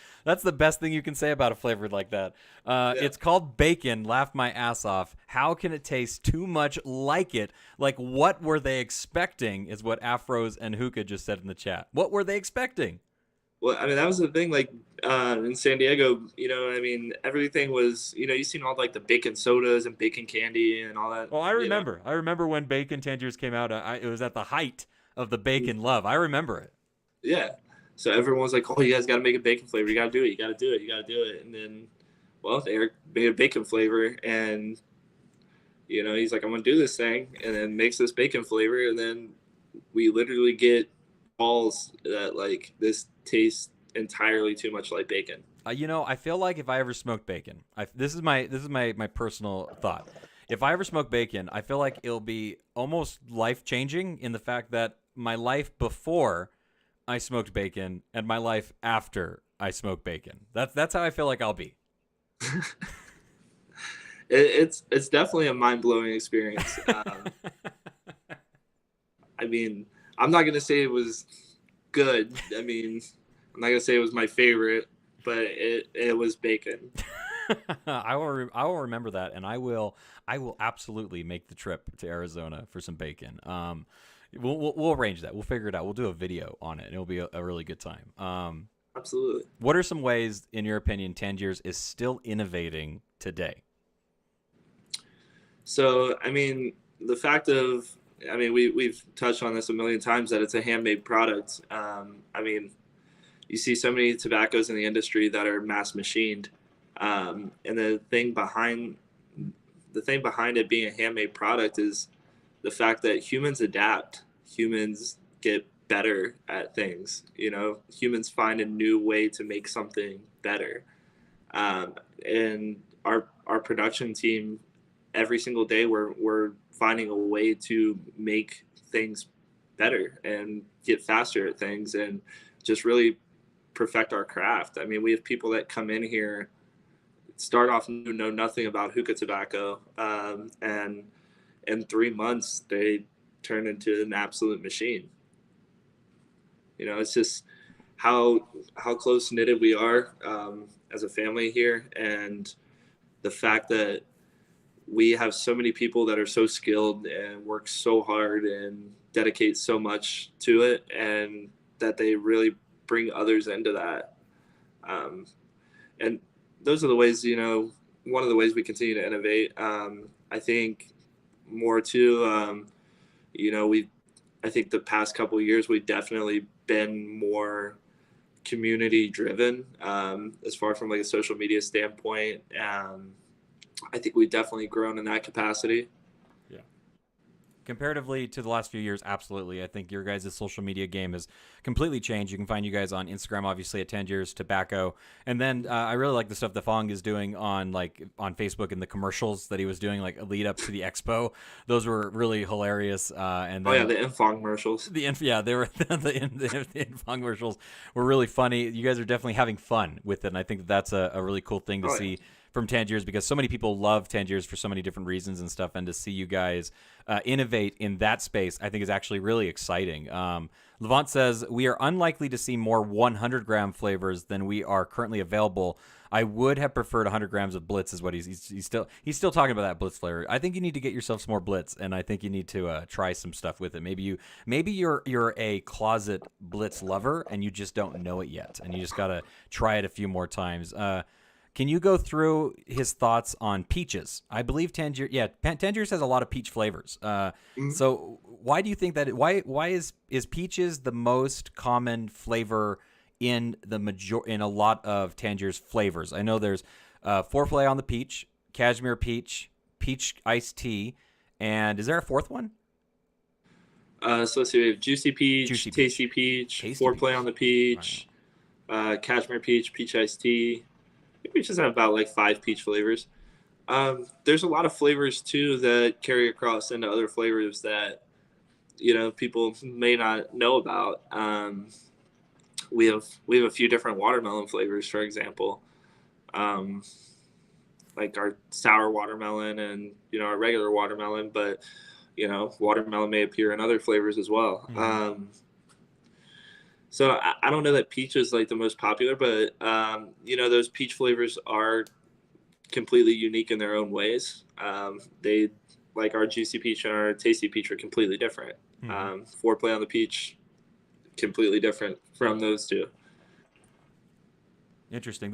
best thing you can say about a flavor like that. Yeah. It's called bacon. Laugh my ass off. How can it taste too much like it? Like, what were they expecting? Is what Afros and Hookah just said in the chat. What were they expecting? Well, I mean, that was the thing. Like in San Diego, I mean, everything was, you seen all like the bacon sodas and bacon candy and all that. Well, I remember. I remember when Bacon Tangiers came out. It was at the height of the bacon love. I remember it. Yeah. So everyone was like, "Oh, you guys got to make a bacon flavor. You got to do it. You got to do it. You got to do it." And then, well, they made a bacon flavor, and he's like, "I'm gonna do this thing," and then makes this bacon flavor, and then we literally get balls that like this tastes entirely too much like bacon. I feel like if I ever smoked bacon, this is my personal thought. If I ever smoke bacon, I feel like it'll be almost life changing in the fact that my life before I smoked bacon and my life after I smoked bacon. That's how I feel like I'll be. It's definitely a mind-blowing experience. I mean, I'm not gonna say it was good. I mean, I'm not gonna say it was my favorite, but it was bacon. I will remember that, and I will absolutely make the trip to Arizona for some bacon. We'll arrange that. We'll figure it out. We'll do a video on it, and it'll be a really good time. Absolutely. What are some ways, in your opinion, Tangiers is still innovating today? So, I mean, the fact of, I mean, we've touched on this a million times that it's a handmade product. I mean, you see so many tobaccos in the industry that are mass machined, and the thing behind it being a handmade product is the fact that humans adapt. Humans get better at things. You know, humans find a new way to make something better. And our production team, every single day, we're finding a way to make things better and get faster at things and just really perfect our craft. I mean, we have people that come in here, start off new, know nothing about hookah tobacco, and in 3 months they turn into an absolute machine. You know, it's just how close knitted we are, as a family here, and the fact that we have so many people that are so skilled and work so hard and dedicate so much to it, and that they really bring others into that. And those are the ways, you know, one of the ways we continue to innovate. I think more too, you know, I think the past couple of years, we've definitely been more community driven, as far from like a social media standpoint. I think we've definitely grown in that capacity. Yeah. Comparatively to the last few years, absolutely. I think your guys' social media game has completely changed. You can find you guys on Instagram, obviously, at Tangiers Tobacco. And then I really like the stuff that Fong is doing on Facebook and the commercials that he was doing, like a lead up to the expo. Those were really hilarious. And then, the Infong commercials. They were the Infong commercials were really funny. You guys are definitely having fun with it, and I think that's a really cool thing to see from Tangiers, because so many people love Tangiers for so many different reasons and stuff, and to see you guys innovate in that space, I think is actually really exciting. Levant says, we are unlikely to see more 100-gram flavors than we are currently available. I would have preferred 100 grams of Blitz, is what he's still talking about, that Blitz flavor. I think you need to get yourself some more Blitz, and I think you need to try some stuff with it. Maybe you're a closet Blitz lover and you just don't know it yet, and you just gotta try it a few more times. Can you go through his thoughts on peaches? I believe Tangiers has a lot of peach flavors. So why do you think that? Why is peaches the most common flavor in in a lot of Tangiers flavors? I know there's foreplay on the peach, cashmere peach, peach iced tea, and is there a fourth one? So let's see, we have juicy peach, tasty peach, foreplay on the peach, cashmere peach, peach iced tea. I think we just have about like 5 peach flavors. There's a lot of flavors too that carry across into other flavors that, you know, people may not know about. We have a few different watermelon flavors, for example, like our sour watermelon and, you know, our regular watermelon, but, you know, watermelon may appear in other flavors as well. Mm-hmm. So I don't know that peach is like the most popular, but, you know, those peach flavors are completely unique in their own ways. They, like our juicy peach and our tasty peach, are completely different. Mm-hmm. Foreplay on the peach, completely different from those two. Interesting.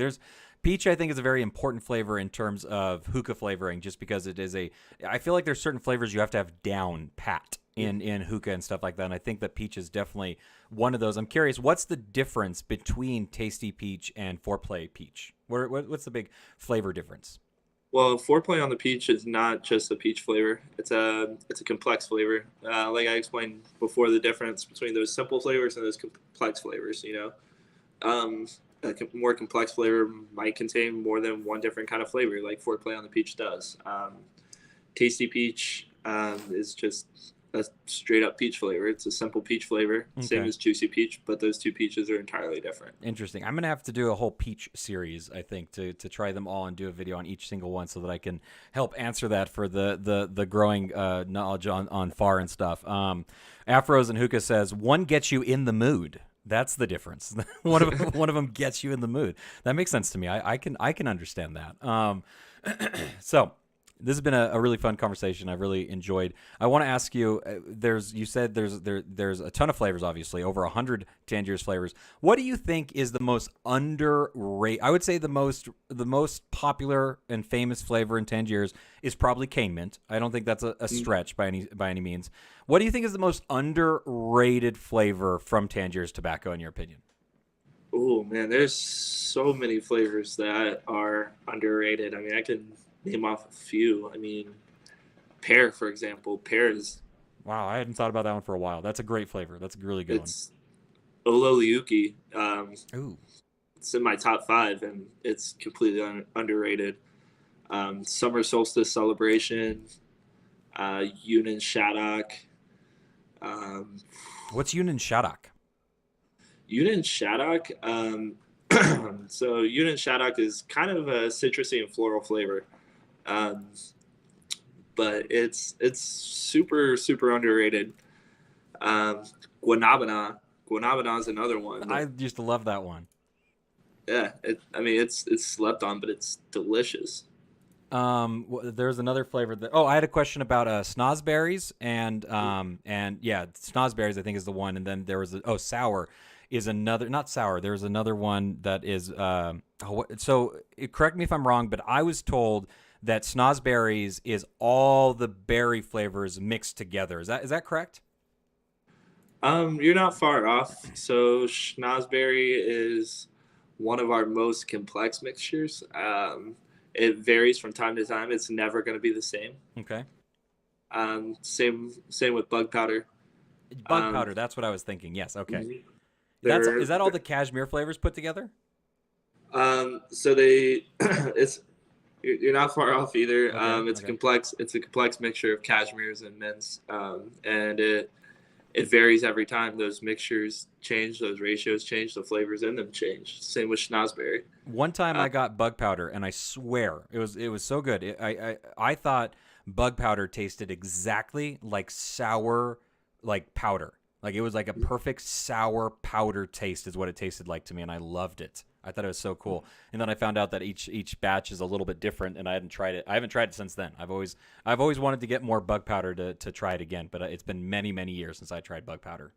Peach, I think, is a very important flavor in terms of hookah flavoring, just because it is I feel like there's certain flavors you have to have down pat in hookah and stuff like that, and I think that peach is definitely one of those. I'm curious, what's the difference between tasty peach and foreplay peach? What's the big flavor difference? Well, foreplay on the peach is not just a peach flavor. It's a complex flavor. Like I explained before, the difference between those simple flavors and those complex flavors, you know. A more complex flavor might contain more than one different kind of flavor, like foreplay on the peach does. Tasty peach is just a straight up peach flavor. It's a simple peach flavor, same as juicy peach, but those two peaches are entirely different. Interesting. I'm gonna have to do a whole peach series, I think, to try them all and do a video on each single one, so that I can help answer that for the growing knowledge on FAR and stuff. Afros and Hookah says, one gets you in the mood. That's the difference. one of them gets you in the mood. That makes sense to me. I can understand that. So This has been a really fun conversation. I've really enjoyed. I want to ask you. You said there's a ton of flavors, obviously over 100 Tangiers flavors. What do you think is the most underrated? I would say the most popular and famous flavor in Tangiers is probably cane mint. I don't think that's a stretch by any means. What do you think is the most underrated flavor from Tangiers tobacco, in your opinion? Oh man, there's so many flavors that are underrated. I mean, I can name off a few. I mean, pear, for example. Pear is Wow, I hadn't thought about that one for a while. That's a great flavor. That's a really good it's Ololiuki. one. Ooh. It's in my top 5, and it's completely underrated. Summer solstice celebration. Yunan Shaddock. What's Yunan Shaddock? Yunan Shaddock. So Yunan Shaddock is kind of a citrusy and floral flavor, but it's super underrated. Guanabana is another one. I used to love that one. Yeah, it's slept on, but it's delicious. There's another flavor that. Oh, I had a question about snozberries and yeah, snozberries I think is the one, and then there was sour is another. Not sour. There's another one that is. Correct me if I'm wrong, but I was told that snozberries is all the berry flavors mixed together. Is that correct? You're not far off. So schnozberry is one of our most complex mixtures. It varies from time to time. It's never going to be the same. Okay. Same with bug powder. Bug powder. That's what I was thinking. Yes. Okay. Is that all the cashmere flavors put together? So they, you're not far off either. Okay, It's complex. It's a complex mixture of cashmeres and mints, and it varies every time. Those mixtures change, those ratios change, the flavors in them change. Same with schnozberry. One time I got bug powder, and I swear it was so good. I thought bug powder tasted exactly like sour, like powder. Like it was like a perfect sour powder taste is what it tasted like to me, and I loved it. I thought it was so cool. And then I found out that each batch is a little bit different, and I hadn't tried it. I haven't tried it since then. I've always wanted to get more bug powder to try it again, but it's been many years since I tried bug powder.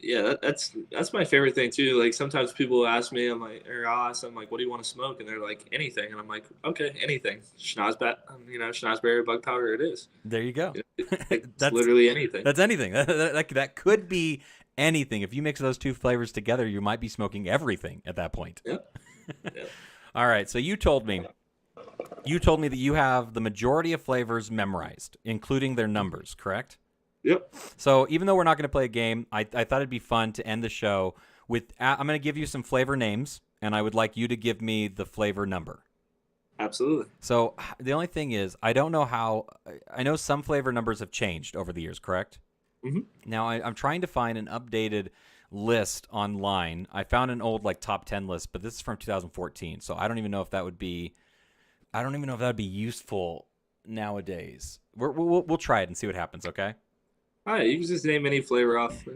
Yeah, that's my favorite thing too. Like sometimes people ask me, I'll ask them like, "What do you want to smoke?" And they're like, "Anything." And I'm like, "Okay, anything." Schnozberry bug powder. It is. There you go. It's literally anything. That's anything. That could be anything. If you mix those two flavors together, you might be smoking everything at that point. Yeah. All right. So you told me that you have the majority of flavors memorized, including their numbers, correct? Yep. So even though we're not going to play a game, I thought it'd be fun to end the show with I'm going to give you some flavor names, and I would like you to give me the flavor number. Absolutely. So the only thing is, I don't know how. I know some flavor numbers have changed over the years, correct? Mm-hmm. Now I'm trying to find an updated list online. I found an old top 10 list, but this is from 2014, so I don't even know if that would be. I don't even know if that would be useful nowadays. We'll try it and see what happens. Okay. All right, you can just name any flavor off,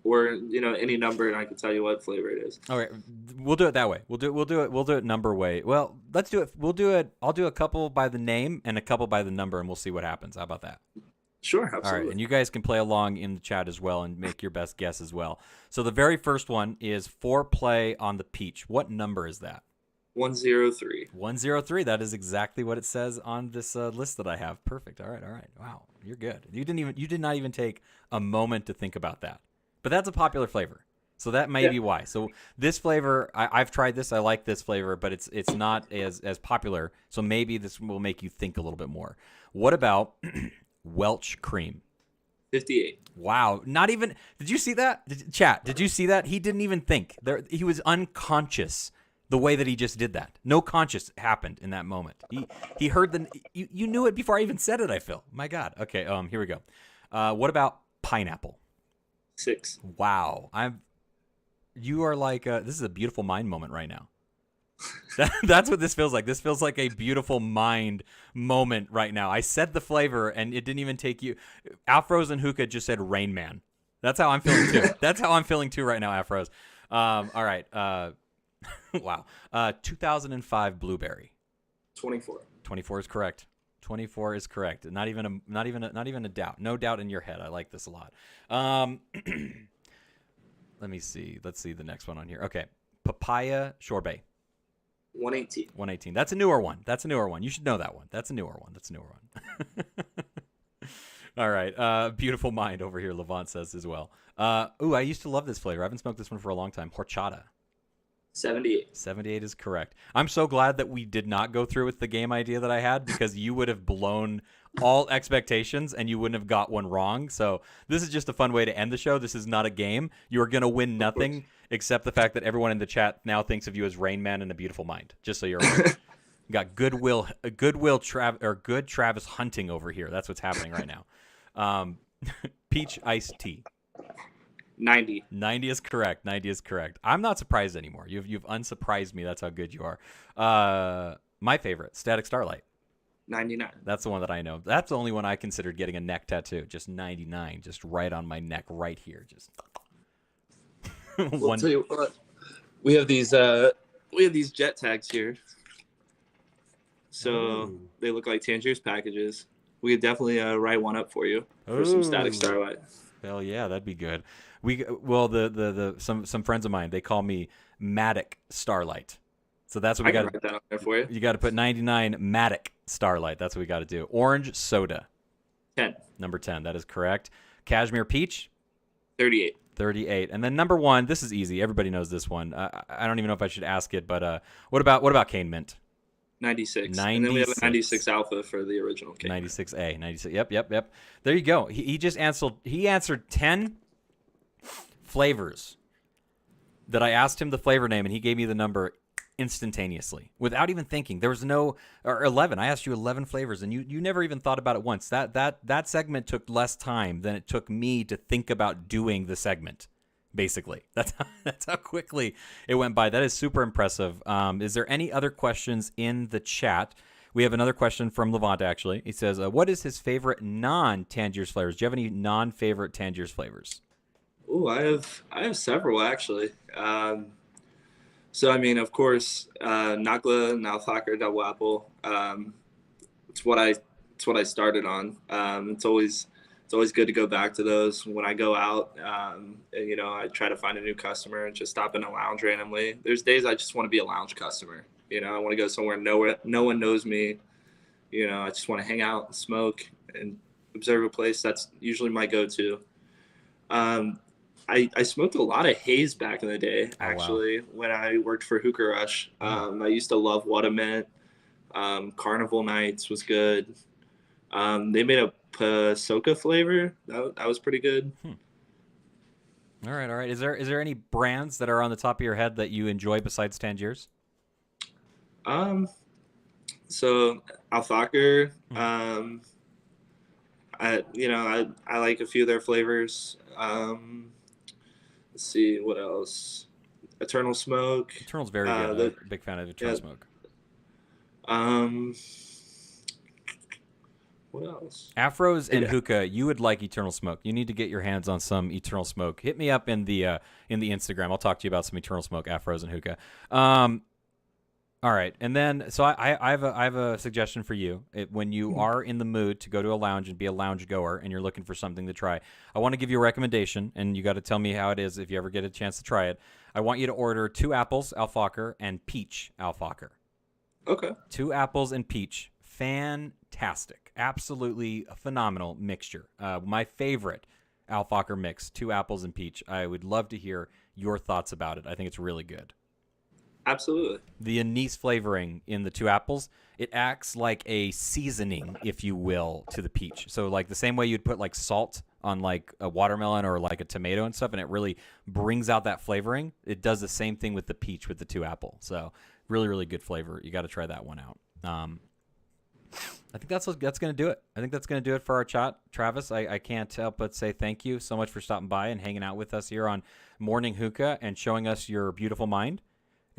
or any number, and I can tell you what flavor it is. All right, we'll do it that way. We'll do it number way. Well, let's do it. We'll do it. I'll do a couple by the name and a couple by the number, and we'll see what happens. How about that? Sure, absolutely. All right, and you guys can play along in the chat as well and make your best guess as well. So the very first one is foreplay on the peach. What number is that? 103. 103. That is exactly what it says on this list that I have. Perfect. All right. Wow, you're good. You did not even take a moment to think about that. But that's a popular flavor, so that may be why. So this flavor, I've tried this. I like this flavor, but it's not as popular. So maybe this will make you think a little bit more. What about Welch cream? 58. Wow. Not even. Did you see that? Chat. Did you see that? He didn't even think. He was unconscious. The way that he just did that. No conscious happened in that moment. He heard you knew it before I even said it, I feel. My God. Okay, here we go. What about pineapple? 6. Wow. You are like this is a beautiful mind moment right now. That's what this feels like. This feels like a beautiful mind moment right now. I said the flavor and it didn't even take you. Afros and Hookah just said Rain Man. That's how I'm feeling too. That's how I'm feeling too right now, Afros. All right. Wow. 2005 blueberry. 24. 24 is correct. 24 is correct. Not even a doubt. No doubt in your head. I like this a lot. Let me see. Let's see the next one on here. Okay. Papaya sorbet. 118. 118. That's a newer one. You should know that one. That's a newer one. All right. Beautiful mind over here, Levant says as well. I used to love this flavor. I haven't smoked this one for a long time. Horchata. 78. 78 is correct. I'm so glad that we did not go through with the game idea that I had, because you would have blown all expectations and you wouldn't have got one wrong. So this is just a fun way to end the show. This is not a game. You are going to win nothing except the fact that everyone in the chat now thinks of you as Rain Man and a beautiful mind. Just so you're aware. You got good Travis hunting over here. That's what's happening right now. Peach iced tea. 90. 90 is correct. I'm not surprised anymore. You've unsurprised me. That's how good you are. My favorite, Static Starlight. 99. That's the one that I know. That's the only one I considered getting a neck tattoo. Just 99, just right on my neck, right here. Just I'll tell you what. We have these jet tags here. So they look like Tangiers packages. We could definitely write one up for you for some Static Starlight. Hell yeah, that'd be good. Some friends of mine, they call me Matic Starlight. So that's what we got to write that on there for you. You got to put 99 Matic Starlight. That's what we got to do. Orange soda. 10. Number 10. That is correct. Cashmere peach. 38. 38. And then number 1. This is easy. Everybody knows this one. I don't even know if I should ask it, but what about cane mint? 96. And then we have a 96 alpha for the original cane. 96A. 96. Yep. There you go. He just answered. He answered 10 flavors that I asked him the flavor name, and he gave me the number instantaneously without even thinking. There was no, or 11. I asked you 11 flavors, and you never even thought about it once. That segment took less time than it took me to think about doing the segment. Basically, that's how quickly it went by. That is super impressive. Is there any other questions in the chat? We have another question from Levant, actually. He says, what is his favorite non-Tangiers flavors? Do you have any non-favorite Tangiers flavors? Oh, I have several, actually. So, I mean, of course, Nakla and Alfakar double apple. It's what I started on. It's always good to go back to those when I go out. And, I try to find a new customer and just stop in a lounge randomly. There's days I just want to be a lounge customer. I want to go somewhere no one knows me. I just want to hang out and smoke and observe a place. That's usually my go-to. I smoked a lot of haze back in the day, actually, when I worked for Hookah Rush. I used to love What-A-Mint. Carnival Nights was good. They made a Pasoka flavor. That was pretty good. All right. Is there any brands that are on the top of your head that you enjoy besides Tangiers? So Alfakar. I like a few of their flavors. Let's see what else. Eternal Smoke. Eternal's very good. I'm a big fan of Eternal Smoke. What else? Afros and hookah. You would like Eternal Smoke. You need to get your hands on some Eternal Smoke. Hit me up in the Instagram. I'll talk to you about some Eternal Smoke, Afros, and hookah. All right, and then so I have a suggestion for you. When you are in the mood to go to a lounge and be a lounge goer, and you're looking for something to try, I want to give you a recommendation, and you got to tell me how it is if you ever get a chance to try it. I want you to order 2 apples Alfakar and peach Alfakar. Okay. 2 apples and peach. Fantastic. Absolutely a phenomenal mixture. My favorite Alfakar mix, 2 apples and peach. I would love to hear your thoughts about it. I think it's really good. Absolutely. The anise flavoring in the 2 apples, it acts like a seasoning, if you will, to the peach. So like the same way you'd put like salt on like a watermelon or like a tomato and stuff, and it really brings out that flavoring. It does the same thing with the peach with the 2 apple. So really, really good flavor. You got to try that one out. I think that's going to do it. I think that's going to do it for our chat. Travis, I can't help but say thank you so much for stopping by and hanging out with us here on Morning Hookah and showing us your beautiful mind.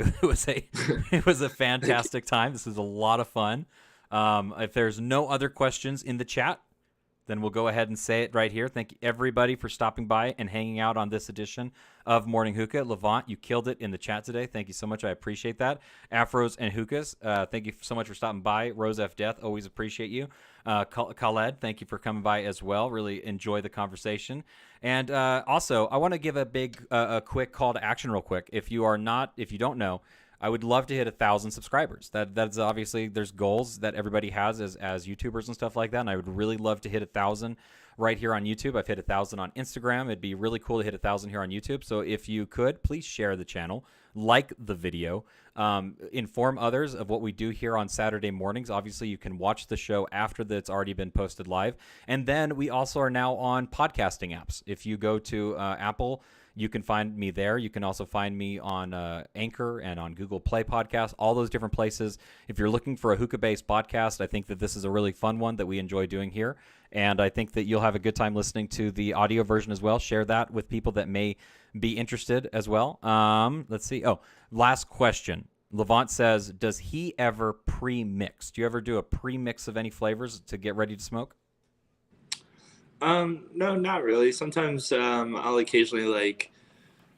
It was a fantastic time. This was a lot of fun. If there's no other questions in the chat, then we'll go ahead and say it right here. Thank you, everybody, for stopping by and hanging out on this edition of Morning Hookah. Levant, you killed it in the chat today. Thank you so much. I appreciate that. Afros and Hookahs, thank you so much for stopping by. Rose F. Death, always appreciate you. Khaled, thank you for coming by as well. Really enjoy the conversation. And also, I want to give a quick call to action real quick. If you don't know, I would love to hit 1,000 subscribers. That's obviously, there's goals that everybody has as YouTubers and stuff like that, and I would really love to hit 1,000 right here on YouTube. I've hit 1,000 on Instagram. It'd be really cool to hit 1,000 here on YouTube. So if you could, please share the channel, like the video, inform others of what we do here on Saturday mornings. Obviously, you can watch the show after it's already been posted live. And then we also are now on podcasting apps. If you go to Apple, you can find me there. You can also find me on Anchor and on Google Play Podcasts, all those different places. If you're looking for a hookah-based podcast, I think that this is a really fun one that we enjoy doing here. And I think that you'll have a good time listening to the audio version as well. Share that with people that may be interested as well. Let's see. Oh, last question. Levant says, does he ever pre-mix? Do you ever do a pre-mix of any flavors to get ready to smoke? No, not really. Sometimes I'll occasionally make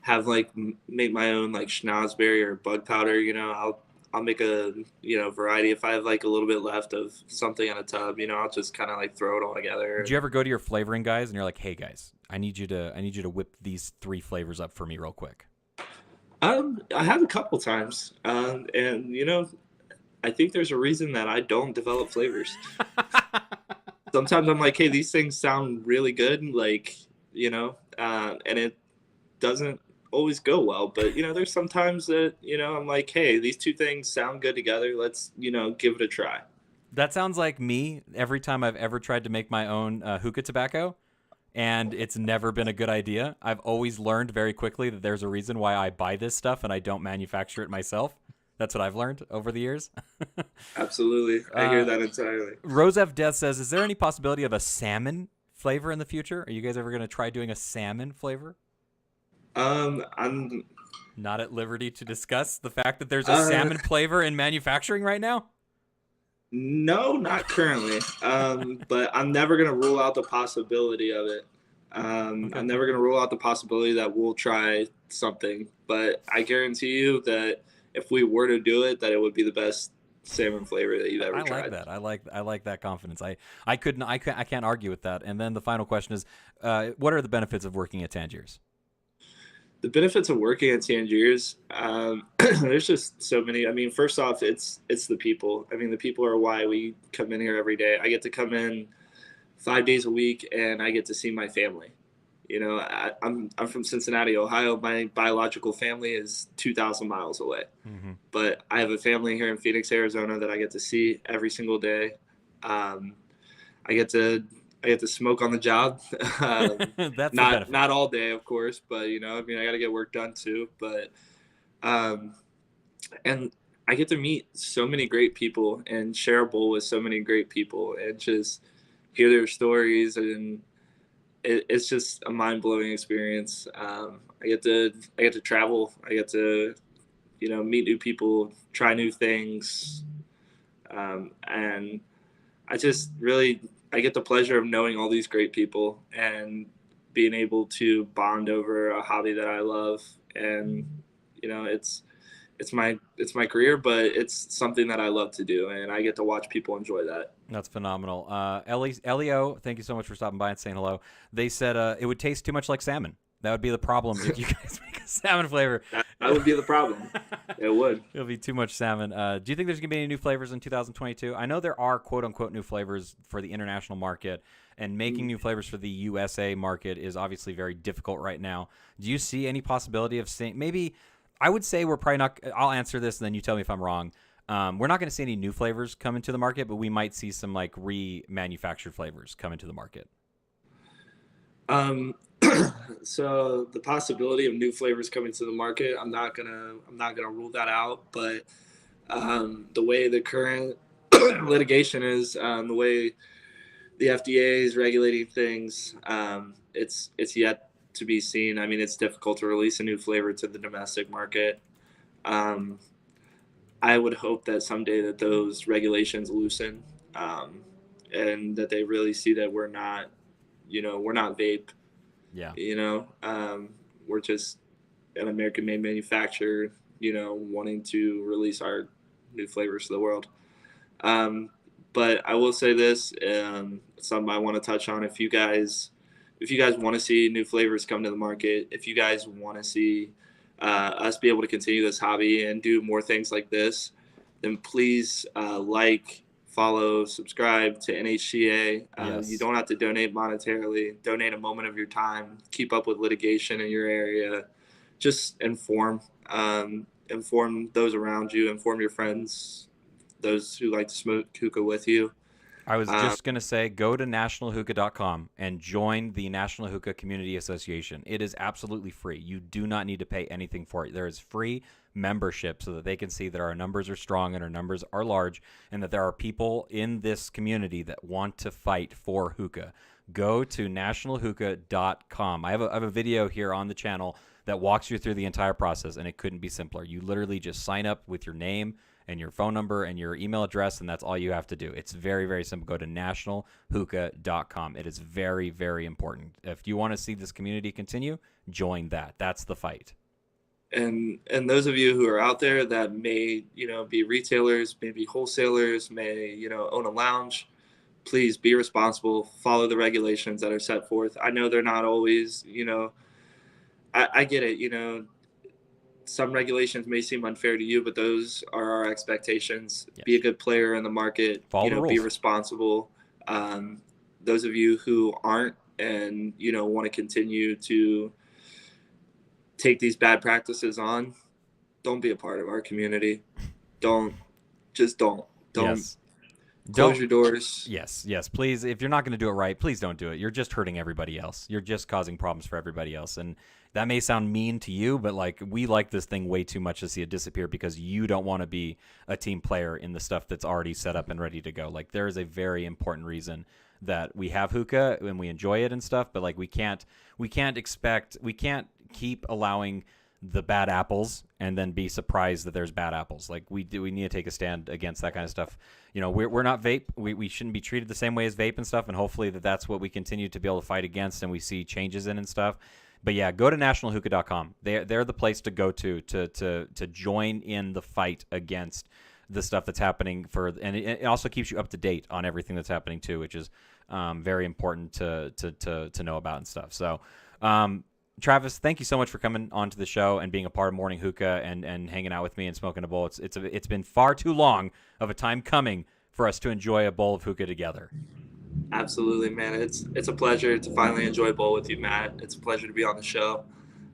my own like schnozberry or bug powder. I'll make a variety. If I have like a little bit left of something in a tub, I'll just kind of like throw it all together. Do you ever go to your flavoring guys and you're like, hey guys, I need you to whip these 3 flavors up for me real quick? I have a couple times, and I think there's a reason that I don't develop flavors. Sometimes I'm like, hey, these things sound really good, and it doesn't always go well. But, there's sometimes that, I'm like, hey, these 2 things sound good together. Let's, give it a try. That sounds like me every time I've ever tried to make my own hookah tobacco, and it's never been a good idea. I've always learned very quickly that there's a reason why I buy this stuff and I don't manufacture it myself. That's what I've learned over the years. Absolutely. I hear that entirely. Rose F. Death says, is there any possibility of a salmon flavor in the future? Are you guys ever going to try doing a salmon flavor? I'm not at liberty to discuss the fact that there's a salmon flavor in manufacturing right now? No, not currently. But I'm never going to rule out the possibility of it. Okay. I'm never going to rule out the possibility that we'll try something. But I guarantee you that if we were to do it, that it would be the best salmon flavor that you've ever tried. I like that. I like that confidence. I can't argue with that. And then the final question is, what are the benefits of working at Tangiers? The benefits of working at Tangiers, there's just so many. I mean, first off, it's the people. I mean, the people are why we come in here every day. I get to come in 5 days a week, and I get to see my family. I'm from Cincinnati, Ohio. My biological family is 2,000 miles away. Mm-hmm. But I have a family here in Phoenix, Arizona that I get to see every single day. I get to smoke on the job. That's not all day, of course, but I got to get work done too. But and I get to meet so many great people and share a bowl with so many great people and just hear their stories, and it's just a mind-blowing experience. I get to travel. I get to meet new people, try new things, and I get the pleasure of knowing all these great people and being able to bond over a hobby that I love. And it's my career, but it's something that I love to do, and I get to watch people enjoy that. That's phenomenal. Elio, thank you so much for stopping by and saying hello. They said it would taste too much like salmon. That would be the problem if you guys make a salmon flavor. That would be the problem. It would. It'll be too much salmon. Do you think there's going to be any new flavors in 2022? I know there are quote-unquote new flavors for the international market, and making new flavors for the USA market is obviously very difficult right now. Do you see any possibility of seeing maybe – I would say we're probably not – I'll answer this and then you tell me if I'm wrong. We're not going to see any new flavors come into the market, but we might see some like remanufactured flavors come into the market. So the possibility of new flavors coming to the market, I'm not gonna rule that out. But the way the current litigation is, the way the FDA is regulating things, it's yet to be seen. I mean, it's difficult to release a new flavor to the domestic market. I would hope that someday that those regulations loosen, and that they really see that we're not, we're not vape. Yeah. We're just an American-made manufacturer, wanting to release our new flavors to the world. But I will say this, something I want to touch on. If you guys want to see new flavors come to the market, if you guys want to see us be able to continue this hobby and do more things like this, then please follow, subscribe to NHCA. Yes. You don't have to donate monetarily. Donate a moment of your time. Keep up with litigation in your area. Just inform those around you. Inform your friends, those who like to smoke hookah with you. I was just going to say, go to nationalhookah.com and join the National Hookah Community Association. It is absolutely free. You do not need to pay anything for it. There is free membership so that they can see that our numbers are strong and our numbers are large, and that there are people in this community that want to fight for hookah. Go to nationalhookah.com. I have a video here on the channel that walks you through the entire process, and it couldn't be simpler. You literally just sign up with your name and your phone number and your email address, and that's all you have to do. It's very, very simple. Go to nationalhookah.com. It is very, very important. If you want to see this community continue, join that. That's the fight. And those of you who are out there that may, be retailers, maybe wholesalers, may, own a lounge, please be responsible, follow the regulations that are set forth. I know they're not always, I get it, some regulations may seem unfair to you, but those are our expectations. Yes. Be a good player in the market, follow the rules. Be responsible. Those of you who aren't and, want to continue to take these bad practices on, don't be a part of our community. Don't. Yes. Close your doors. Yes, please. If you're not going to do it right, please don't do it. You're just hurting everybody else. You're just causing problems for everybody else. And that may sound mean to you, but we like this thing way too much to see it disappear because you don't want to be a team player in the stuff that's already set up and ready to go. There is a very important reason that we have hookah and we enjoy it and stuff, but we can't keep allowing the bad apples and then be surprised that there's bad apples. We need to take a stand against that kind of stuff. We're not vape. We shouldn't be treated the same way as vape and stuff, and hopefully that's what we continue to be able to fight against and we see changes in and stuff. But yeah, go to nationalhookah.com. They're the place to go to join in the fight against the stuff that's happening and it also keeps you up to date on everything that's happening too, which is very important to know about and stuff. So Travis, thank you so much for coming onto the show and being a part of Morning Hookah and hanging out with me and smoking a bowl. It's been far too long of a time coming for us to enjoy a bowl of hookah together. Absolutely, man. It's a pleasure to finally enjoy a bowl with you, Matt. It's a pleasure to be on the show.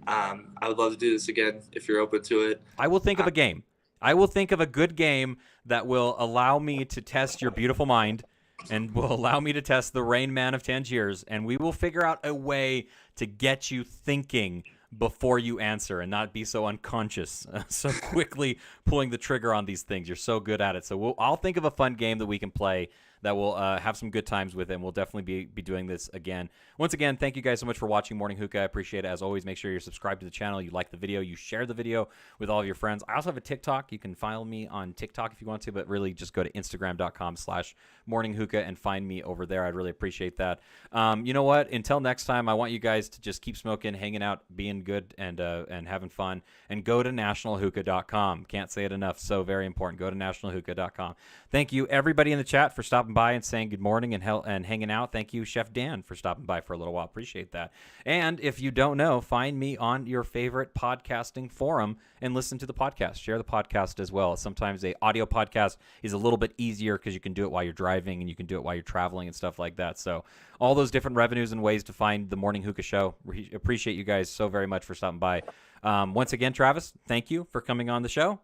I would love to do this again if you're open to it. I will think of a game. I will think of a good game that will allow me to test your beautiful mind and will allow me to test the Rain Man of Tangiers, and we will figure out a way to get you thinking before you answer and not be so unconscious, so quickly pulling the trigger on these things. You're so good at it. So I'll think of a fun game that we can play that will have some good times with, and we'll definitely be doing this again. Once again, thank you guys so much for watching Morning Hookah. I appreciate it. As always, make sure you're subscribed to the channel, you like the video, you share the video with all of your friends. I also have a TikTok. You can follow me on TikTok if you want to, but really just go to instagram.com/morninghookah and find me over there. I'd really appreciate that. You know what? Until next time, I want you guys to just keep smoking, hanging out, being good, and having fun. And go to nationalhookah.com. Can't say it enough. So very important. Go to nationalhookah.com. Thank you, everybody in the chat, for stopping by and saying good morning and hanging out. Thank you, Chef Dan, for stopping by for a little while. Appreciate that. And if you don't know, find me on your favorite podcasting forum and listen to the podcast. Share the podcast as well. Sometimes a audio podcast is a little bit easier because you can do it while you're driving and you can do it while you're traveling and stuff like that. So all those different revenues and ways to find the Morning Hookah Show. Appreciate you guys so very much for stopping by. Once again, Travis, thank you for coming on the show.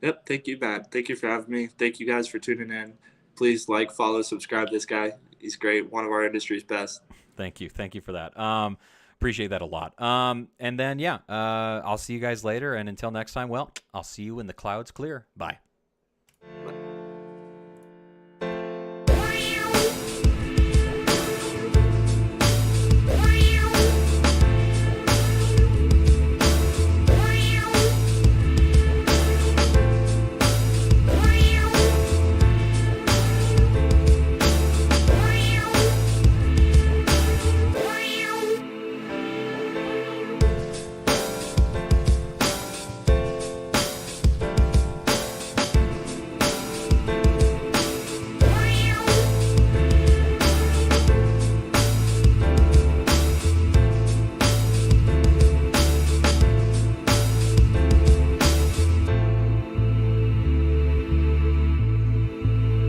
Yep. Thank you, Matt. Thank you for having me. Thank you guys for tuning in. Please follow, subscribe this guy. He's great. One of our industry's best. Thank you. Thank you for that. Appreciate that a lot. And then, I'll see you guys later. And until next time, well, I'll see you when the clouds clear. Bye.